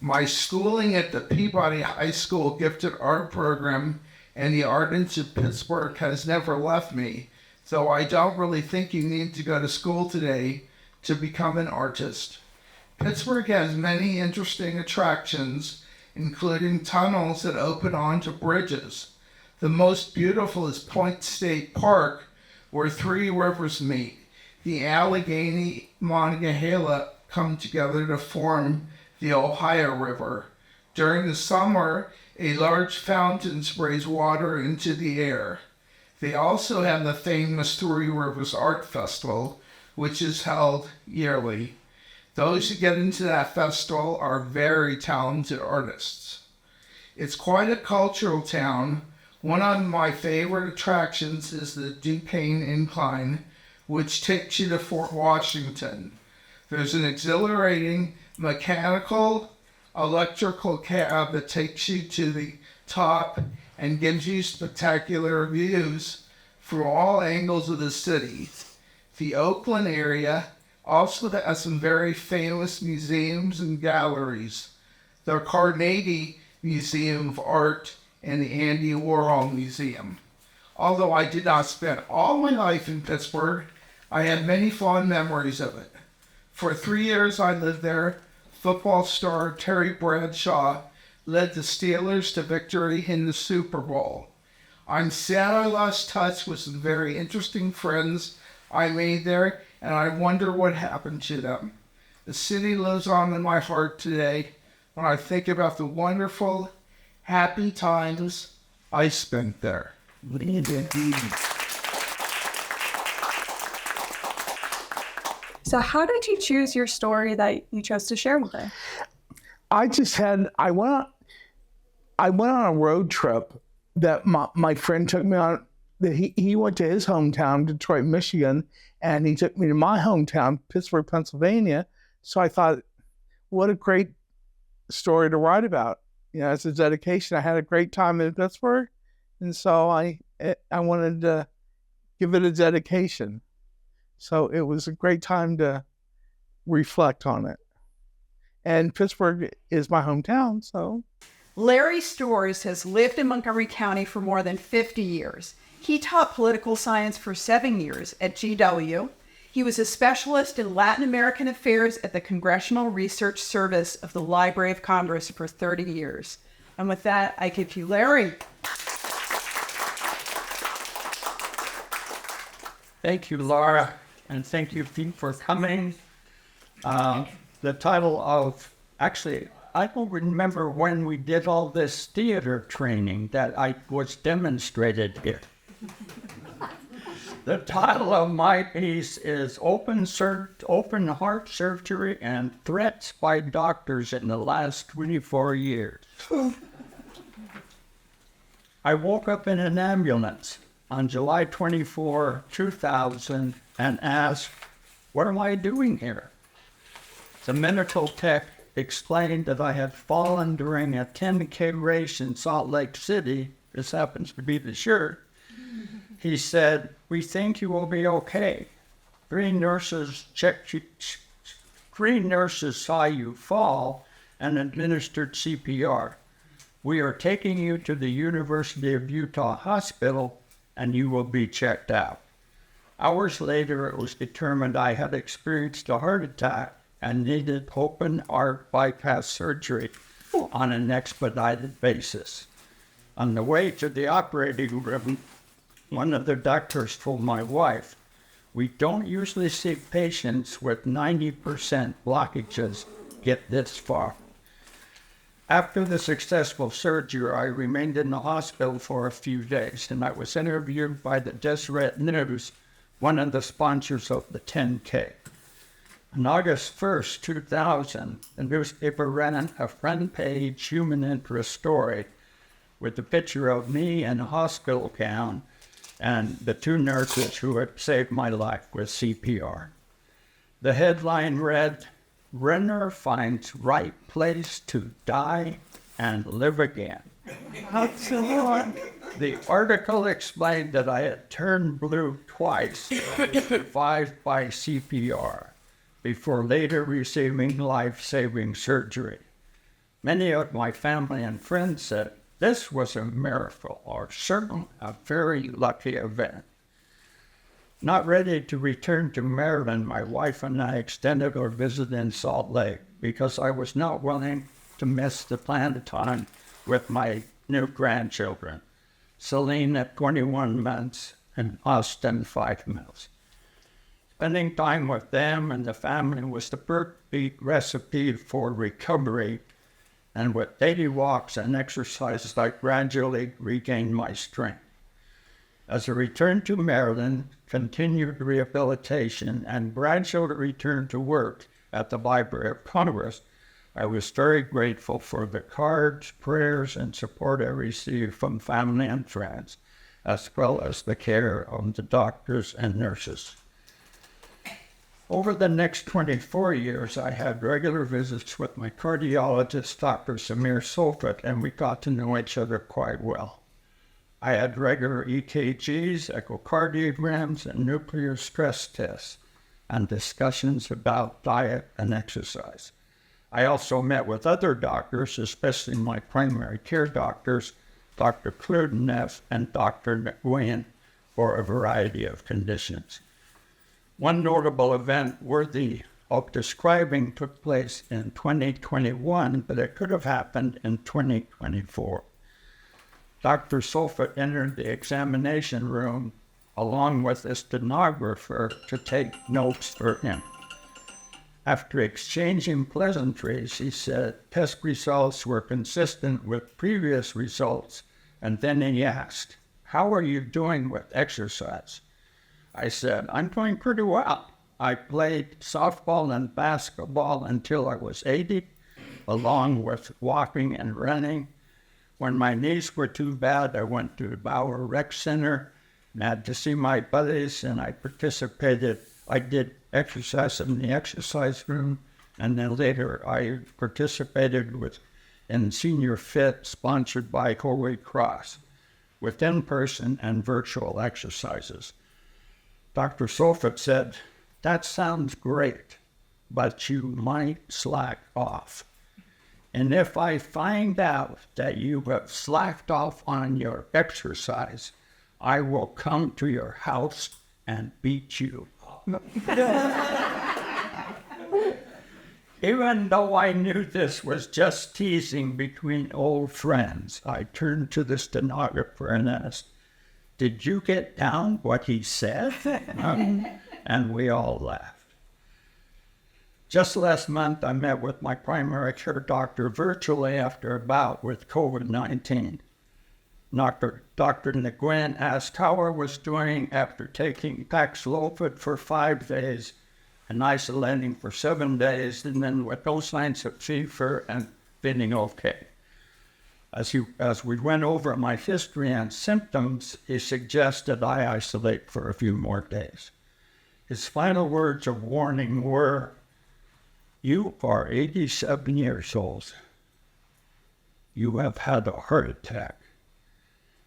My schooling at the Peabody High School gifted art program and the Art Institute of Pittsburgh has never left me, so I don't really think you need to go to school today to become an artist. Pittsburgh has many interesting attractions, including tunnels that open onto bridges. The most beautiful is Point State Park, where 3 rivers meet. The Allegheny, Monongahela come together to form the Ohio River. During the summer, a large fountain sprays water into the air. They also have the famous 3 Rivers Art Festival, which is held yearly. Those who get into that festival are very talented artists. It's quite a cultural town. One of my favorite attractions is the Dupain Incline, which takes you to Fort Washington. There's an exhilarating mechanical, electrical cab that takes you to the top and gives you spectacular views from all angles of the city. The Oakland area also has some very famous museums and galleries. The Carnegie Museum of Art and the Andy Warhol Museum. Although I did not spend all my life in Pittsburgh, I have many fond memories of it. For 3 years I lived there. Football star Terry Bradshaw led the Steelers to victory in the Super Bowl. I'm sad I lost touch with some very interesting friends I made there, and I wonder what happened to them. The city lives on in my heart today when I think about the wonderful, happy times I spent there. So, how did you choose your story that you chose to share with us? I went on a road trip that my friend took me on. That he went to his hometown, Detroit, Michigan, and he took me to my hometown, Pittsburgh, Pennsylvania. So I thought, what a great story to write about. You know, as a dedication. I had a great time in Pittsburgh, and so I wanted to give it a dedication. So it was a great time to reflect on it. And Pittsburgh is my hometown, so. Larry Sturza has lived in Montgomery County for more than 50 years. He taught political science for 7 years at GW. He was a specialist in Latin American affairs at the Congressional Research Service of the Library of Congress for 30 years. And with that, I give you Larry. Thank you, Laura, and thank you, Pete, for coming. The title of, actually, I don't remember when we did all this theater training that I was demonstrated here. The title of my piece is Open Heart Surgery and Threats by Doctors in the Last 24 Years. I woke up in an ambulance on July 24, 2000, and asked, what am I doing here? The medical tech explained that I had fallen during a 10K race in Salt Lake City. This happens to be the shirt. He said, we think you will be okay. Three nurses saw you fall and administered CPR. We are taking you to the University of Utah Hospital and you will be checked out. Hours later, it was determined I had experienced a heart attack and needed open heart bypass surgery on an expedited basis. On the way to the operating room, one of the doctors told my wife, we don't usually see patients with 90% blockages get this far. After the successful surgery, I remained in the hospital for a few days, and I was interviewed by the Deseret News, one of the sponsors of the 10K. On August 1st, 2000, the newspaper ran a front page human interest story with a picture of me in a hospital gown and the two nurses who had saved my life with CPR. The headline read, Renner finds right place to die and live again. The article explained that I had turned blue twice, survived by CPR, before later receiving life-saving surgery. Many of my family and friends said this was a miracle, or certainly a very lucky event. Not ready to return to Maryland, my wife and I extended our visit in Salt Lake because I was not willing to miss the planned time with my new grandchildren, Celine at 21 months and Austin 5 months. Spending time with them and the family was the perfect recipe for recovery, and with daily walks and exercises, I gradually regained my strength. As I returned to Maryland, continued rehabilitation, and gradually returned to work, at the Library of Congress, I was very grateful for the cards, prayers, and support I received from family and friends, as well as the care of the doctors and nurses. Over the next 24 years, I had regular visits with my cardiologist, Dr. Samir Solfit, and we got to know each other quite well. I had regular EKGs, echocardiograms, and nuclear stress tests, and discussions about diet and exercise. I also met with other doctors, especially my primary care doctors, Dr. Kludenev and Dr. McGuinn, for a variety of conditions. One notable event worthy of describing took place in 2021, but it could have happened in 2024. Dr. Solfit entered the examination room along with a stenographer to take notes for him. After exchanging pleasantries, he said test results were consistent with previous results, and then he asked, "How are you doing with exercise?" I said, "I'm doing pretty well. I played softball and basketball until I was 80, along with walking and running. When my knees were too bad, I went to the Bauer Rec Center and had to see my buddies, and I did exercise in the exercise room, and then later I participated in Senior Fit, sponsored by Holy Cross, with in-person and virtual exercises." Dr. Solfit said, "That sounds great, but you might slack off. And if I find out that you have slacked off on your exercise, I will come to your house and beat you." Even though I knew this was just teasing between old friends, I turned to the stenographer and asked, "Did you get down what he said?" And we all laughed. Just last month, I met with my primary care doctor virtually after a bout with COVID-19. Dr. McGuinn asked how I was doing after taking Paxlovid for 5 days and isolating for 7 days, and then with no signs of fever and feeling okay. As we went over my history and symptoms, he suggested I isolate for a few more days. His final words of warning were, "You are 87 years old. You have had a heart attack,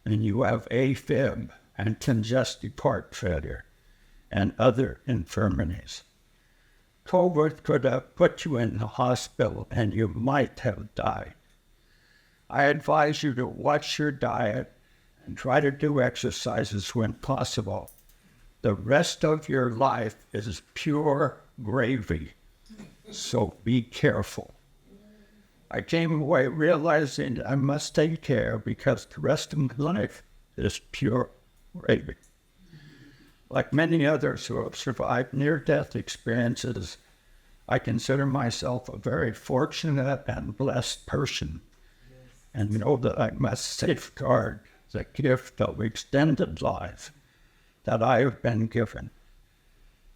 and you have AFib and congestive heart failure and other infirmities. COVID could have put you in the hospital and you might have died. I advise you to watch your diet and try to do exercises when possible. The rest of your life is pure gravy, so be careful." I came away realizing I must take care because the rest of my life is pure gravy. Like many others who have survived near-death experiences, I consider myself a very fortunate and blessed person, and know that I must safeguard the gift of extended life that I have been given.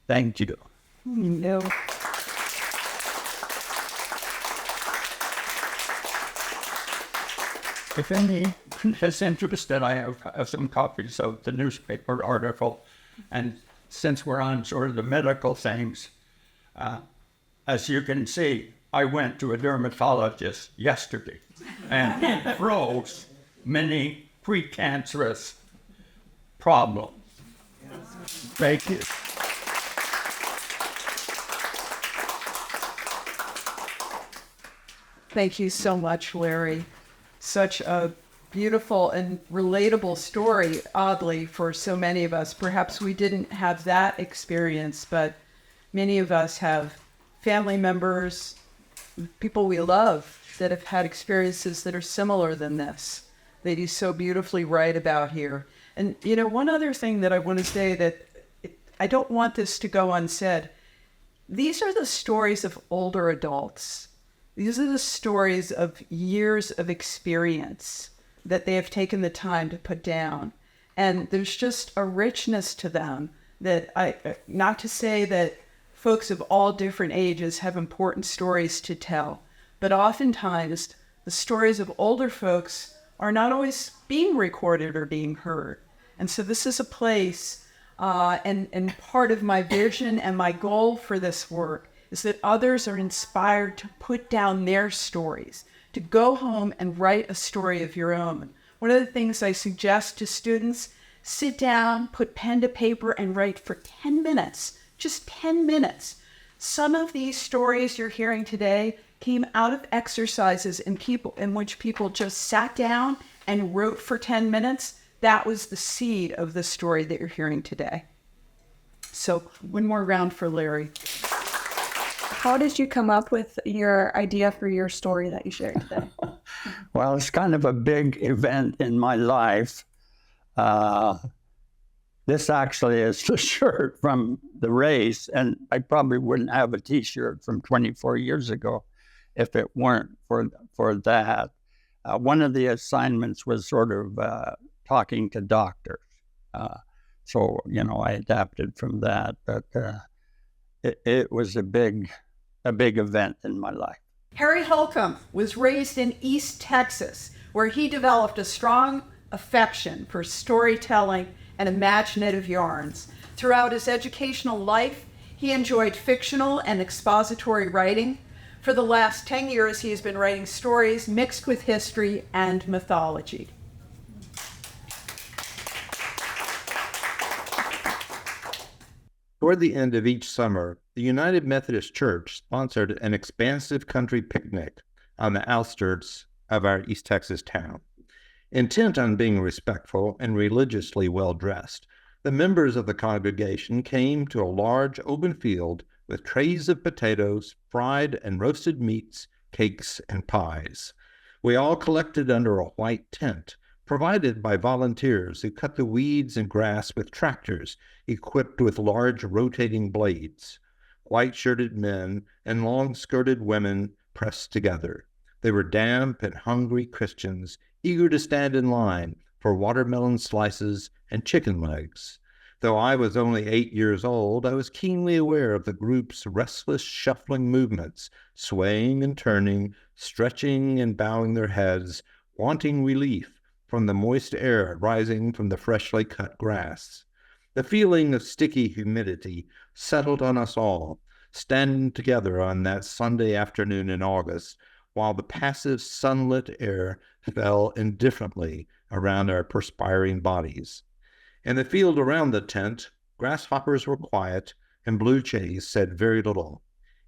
Thank you. No. If any is interested, I have some copies of the newspaper article. And since we're on sort of the medical things, as you can see, I went to a dermatologist yesterday and froze many precancerous problems. Thank you. Thank you so much, Larry. Such a beautiful and relatable story, oddly, for so many of us. Perhaps we didn't have that experience, but many of us have family members, people we love that have had experiences that are similar than this, that you so beautifully write about here. And, you know, one other thing that I want to say that I don't want this to go unsaid. These are the stories of older adults. These are the stories of years of experience that they have taken the time to put down. And there's just a richness to them that not to say that folks of all different ages have important stories to tell, but oftentimes the stories of older folks are not always being recorded or being heard. And so this is a place, and part of my vision and my goal for this work is that others are inspired to put down their stories, to go home and write a story of your own. One of the things I suggest to students, sit down, put pen to paper, and write for 10 minutes, just 10 minutes. Some of these stories you're hearing today came out of exercises in which people just sat down and wrote for 10 minutes. That was the seed of the story that you're hearing today. So one more round for Larry. How did you come up with your idea for your story that you shared today? Well, it's kind of a big event in my life. This actually is the shirt from the race, and I probably wouldn't have a T-shirt from 24 years ago if it weren't for that. One of the assignments was sort of talking to doctors. So, I adapted from that, but it was a big event in my life. Harry Holcomb was raised in East Texas, where he developed a strong affection for storytelling and imaginative yarns. Throughout his educational life, he enjoyed fictional and expository writing. For the last 10 years, he has been writing stories mixed with history and mythology. Toward the end of each summer, the United Methodist Church sponsored an expansive country picnic on the outskirts of our East Texas town. Intent on being respectful and religiously well-dressed, the members of the congregation came to a large open field with trays of potatoes, fried and roasted meats, cakes, and pies. We all collected under a white tent, provided by volunteers who cut the weeds and grass with tractors equipped with large rotating blades. White-shirted men and long-skirted women pressed together. They were damp and hungry Christians, eager to stand in line for watermelon slices and chicken legs. Though I was only 8 years old, I was keenly aware of the group's restless, shuffling movements, swaying and turning, stretching and bowing their heads, wanting relief from the moist air rising from the freshly cut grass. The feeling of sticky humidity settled on us all, standing together on that Sunday afternoon in August, while the passive sunlit air fell indifferently around our perspiring bodies. In the field around the tent, grasshoppers were quiet, and blue jays said very little.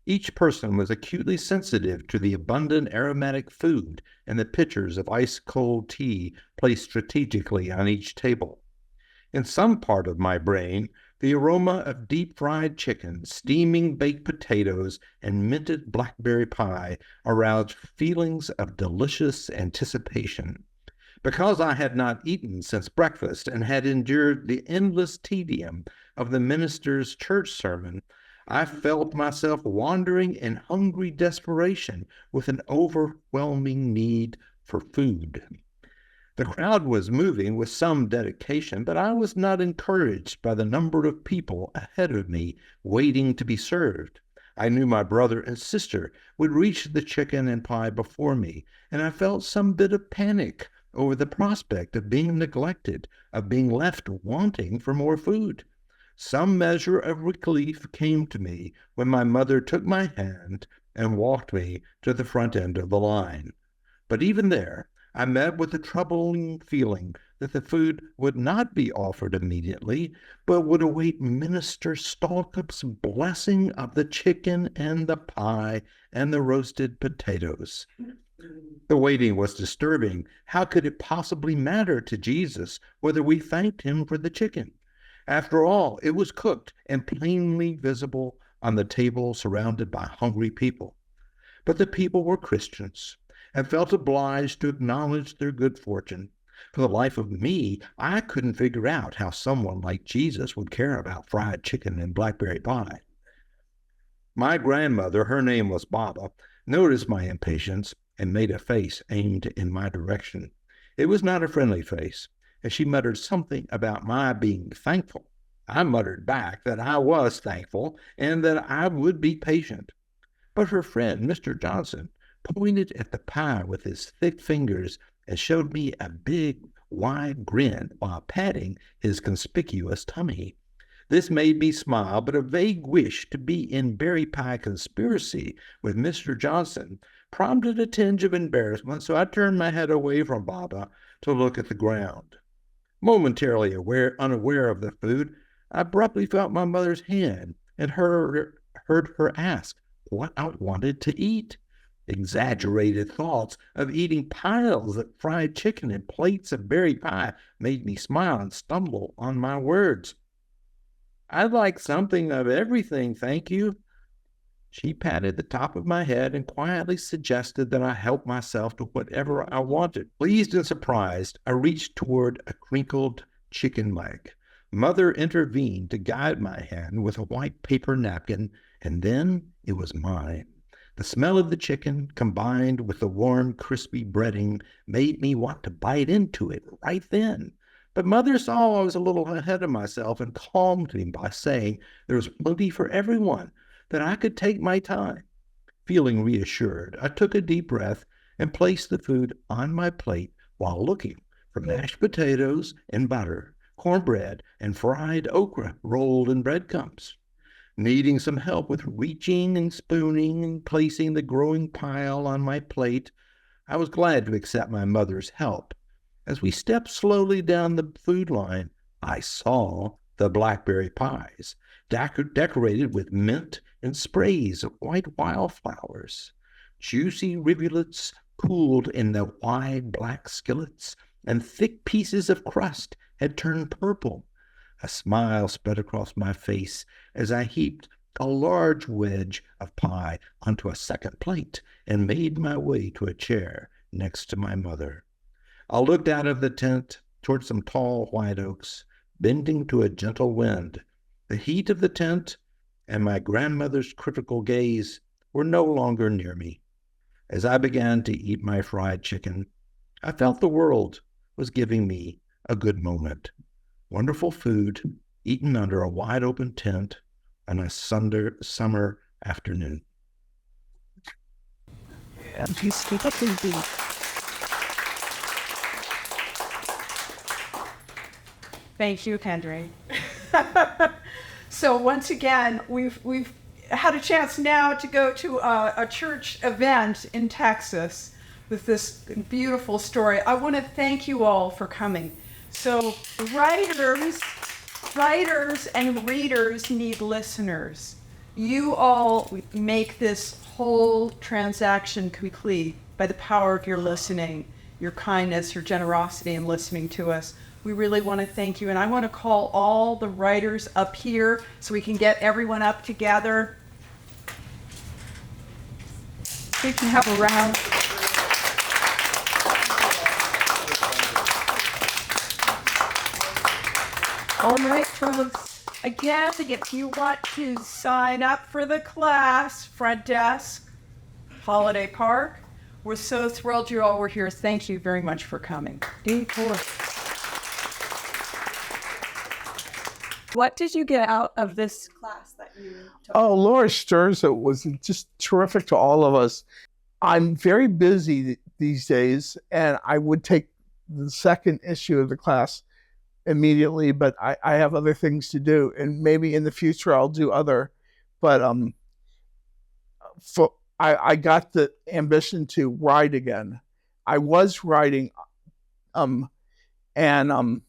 Each person was acutely sensitive to the abundant aromatic food and the pitchers of ice-cold tea placed strategically on each table. In some part of my brain, the aroma of deep-fried chicken, steaming baked potatoes, and minted blackberry pie aroused feelings of delicious anticipation. Because I had not eaten since breakfast and had endured the endless tedium of the minister's church sermon, I felt myself wandering in hungry desperation with an overwhelming need for food. The crowd was moving with some dedication, but I was not encouraged by the number of people ahead of me waiting to be served. I knew my brother and sister would reach the chicken and pie before me, and I felt some bit of panic over the prospect of being neglected, of being left wanting for more food. Some measure of relief came to me when my mother took my hand and walked me to the front end of the line. But even there, I met with the troubling feeling that the food would not be offered immediately, but would await Minister Stalkup's blessing of the chicken and the pie and the roasted potatoes. The waiting was disturbing. How could it possibly matter to Jesus whether we thanked him for the chicken? After all, it was cooked and plainly visible on the table surrounded by hungry people. But the people were Christians and felt obliged to acknowledge their good fortune. For the life of me, I couldn't figure out how someone like Jesus would care about fried chicken and blackberry pie. My grandmother, her name was Baba, noticed my impatience and made a face aimed in my direction. It was not a friendly face, and she muttered something about my being thankful. I muttered back that I was thankful and that I would be patient. But her friend, Mr. Johnson, pointed at the pie with his thick fingers and showed me a big, wide grin while patting his conspicuous tummy. This made me smile, but a vague wish to be in berry pie conspiracy with Mr. Johnson prompted a tinge of embarrassment, so I turned my head away from Baba to look at the ground. Momentarily unaware of the food, I abruptly felt my mother's hand and heard her ask what I wanted to eat. Exaggerated thoughts of eating piles of fried chicken and plates of berry pie made me smile and stumble on my words. "I'd like something of everything, thank you." She patted the top of my head and quietly suggested that I help myself to whatever I wanted. Pleased and surprised, I reached toward a crinkled chicken leg. Mother intervened to guide my hand with a white paper napkin, and then it was mine. The smell of the chicken, combined with the warm, crispy breading, made me want to bite into it right then. But Mother saw I was a little ahead of myself and calmed me by saying there was plenty for everyone, that I could take my time. Feeling reassured, I took a deep breath and placed the food on my plate while looking for mashed potatoes and butter, cornbread, and fried okra rolled in breadcrumbs. Needing some help with reaching and spooning and placing the growing pile on my plate, I was glad to accept my mother's help. As we stepped slowly down the food line, I saw the blackberry pies, decorated with mint and sprays of white wildflowers. Juicy rivulets cooled in the wide black skillets, and thick pieces of crust had turned purple. A smile spread across my face as I heaped a large wedge of pie onto a second plate and made my way to a chair next to my mother. I looked out of the tent toward some tall white oaks, bending to a gentle wind. The heat of the tent and my grandmother's critical gaze were no longer near me. As I began to eat my fried chicken, I felt the world was giving me a good moment. Wonderful food eaten under a wide-open tent on a summer afternoon. Thank you, Kendra. So once again, we've had a chance now to go to a church event in Texas with this beautiful story. I want to thank you all for coming. So writers and readers need listeners. You all make this whole transaction complete by the power of your listening, your kindness, your generosity in listening to us. We really want to thank you. And I want to call all the writers up here so we can get everyone up together. We can have a round. All right, folks. Again, if you want to sign up for the class, front desk, Holiday Park. We're so thrilled you all were here. Thank you very much for coming. What did you get out of this class that you took? Oh, Laura Sturza was just terrific to all of us. I'm very busy these days, and I would take the second issue of the class immediately, but I have other things to do, and maybe in the future I'll do other. But I got the ambition to write again. I was writing, and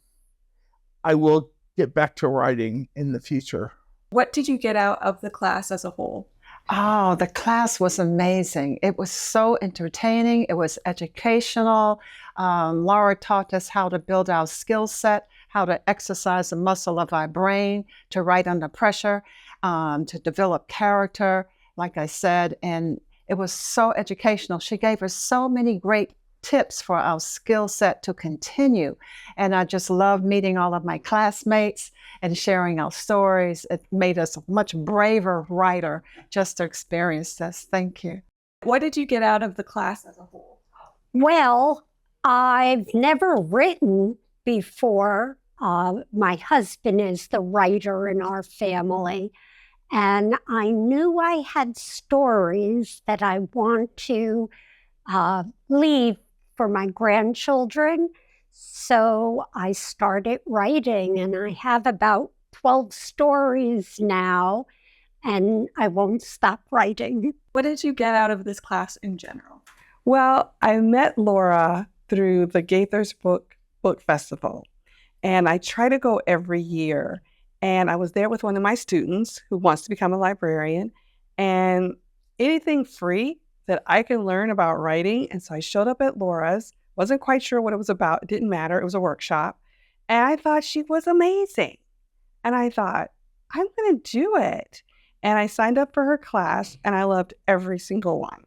I will get back to writing in the future. What did you get out of the class as a whole? Oh, the class was amazing. It was so entertaining. It was educational. Laura taught us how to build our skill set, how to exercise the muscle of our brain, to write under pressure, to develop character, like I said. And it was so educational. She gave us so many great tips for our skill set to continue. And I just loved meeting all of my classmates and sharing our stories. It made us a much braver writer just to experience this. Thank you. What did you get out of the class as a whole? Well, I've never written before. My husband is the writer in our family, and I knew I had stories that I want to leave for my grandchildren. So I started writing, and I have about 12 stories now, and I won't stop writing. What did you get out of this class in general? Well, I met Laura through the Gaithers Book Festival, and I try to go every year. And I was there with one of my students who wants to become a librarian, and anything free that I can learn about writing. And so I showed up at Laura's, wasn't quite sure what it was about. It didn't matter. It was a workshop. And I thought she was amazing. And I thought, I'm going to do it. And I signed up for her class, and I loved every single one.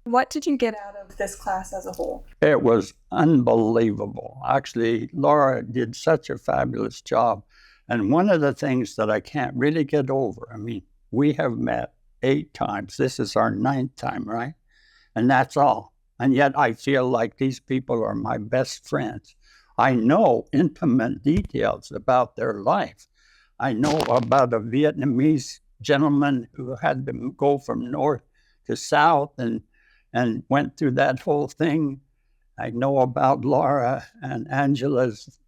What did you get out of this class as a whole? It was unbelievable. Actually, Laura did such a fabulous job. And one of the things that I can't really get over, I mean, we have met 8 times. This is our 9th time, right? And that's all. And yet I feel like these people are my best friends. I know intimate details about their life. I know about a Vietnamese gentleman who had to go from north to south and went through that whole thing. I know about Laura and Angela's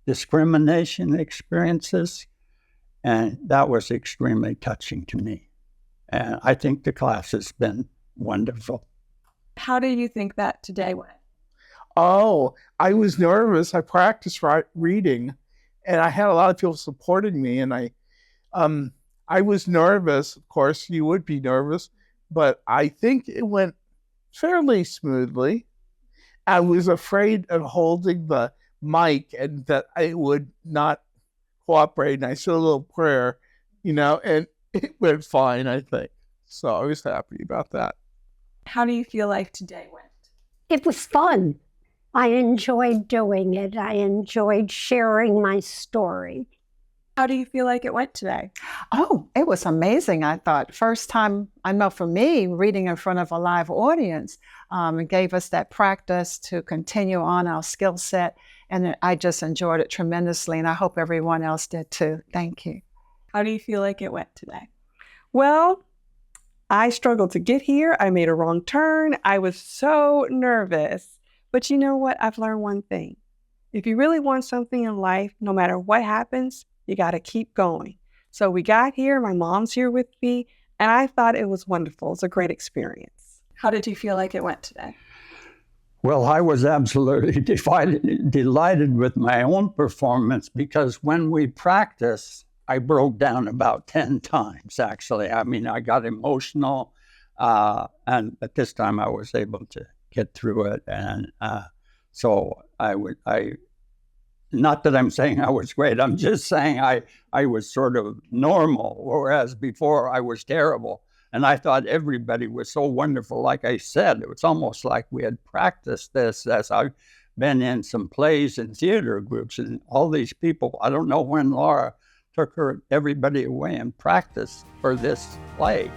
discrimination experiences, and that was extremely touching to me. And I think the class has been wonderful. How do you think that today went? Oh, I was nervous. I practiced reading, and I had a lot of people supporting me. And I was nervous. Of course, you would be nervous, but I think it went fairly smoothly. I was afraid of holding the mic and that I would not cooperate. And I said a little prayer, and it went fine, I think. So I was happy about that. How do you feel like today went? It was fun. I enjoyed doing it. I enjoyed sharing my story. How do you feel like it went today? Oh, it was amazing, I thought. First time, I know for me, reading in front of a live audience, it gave us that practice to continue on our skill set. And I just enjoyed it tremendously, and I hope everyone else did too. Thank you. How do you feel like it went today? Well, I struggled to get here. I made a wrong turn. I was so nervous. But you know what? I've learned one thing. If you really want something in life, no matter what happens, you got to keep going. So we got here. My mom's here with me, and I thought it was wonderful. It's a great experience. How did you feel like it went today? Well, I was absolutely delighted with my own performance, because when we practiced, I broke down about 10 times, actually. I mean, I got emotional, and at this time I was able to get through it. And so not that I'm saying I was great, I'm just saying I was sort of normal, whereas before I was terrible. And I thought everybody was so wonderful. Like I said, it was almost like we had practiced this, as I've been in some plays and theater groups, and all these people, I don't know when Laura took everybody away and practiced for this play.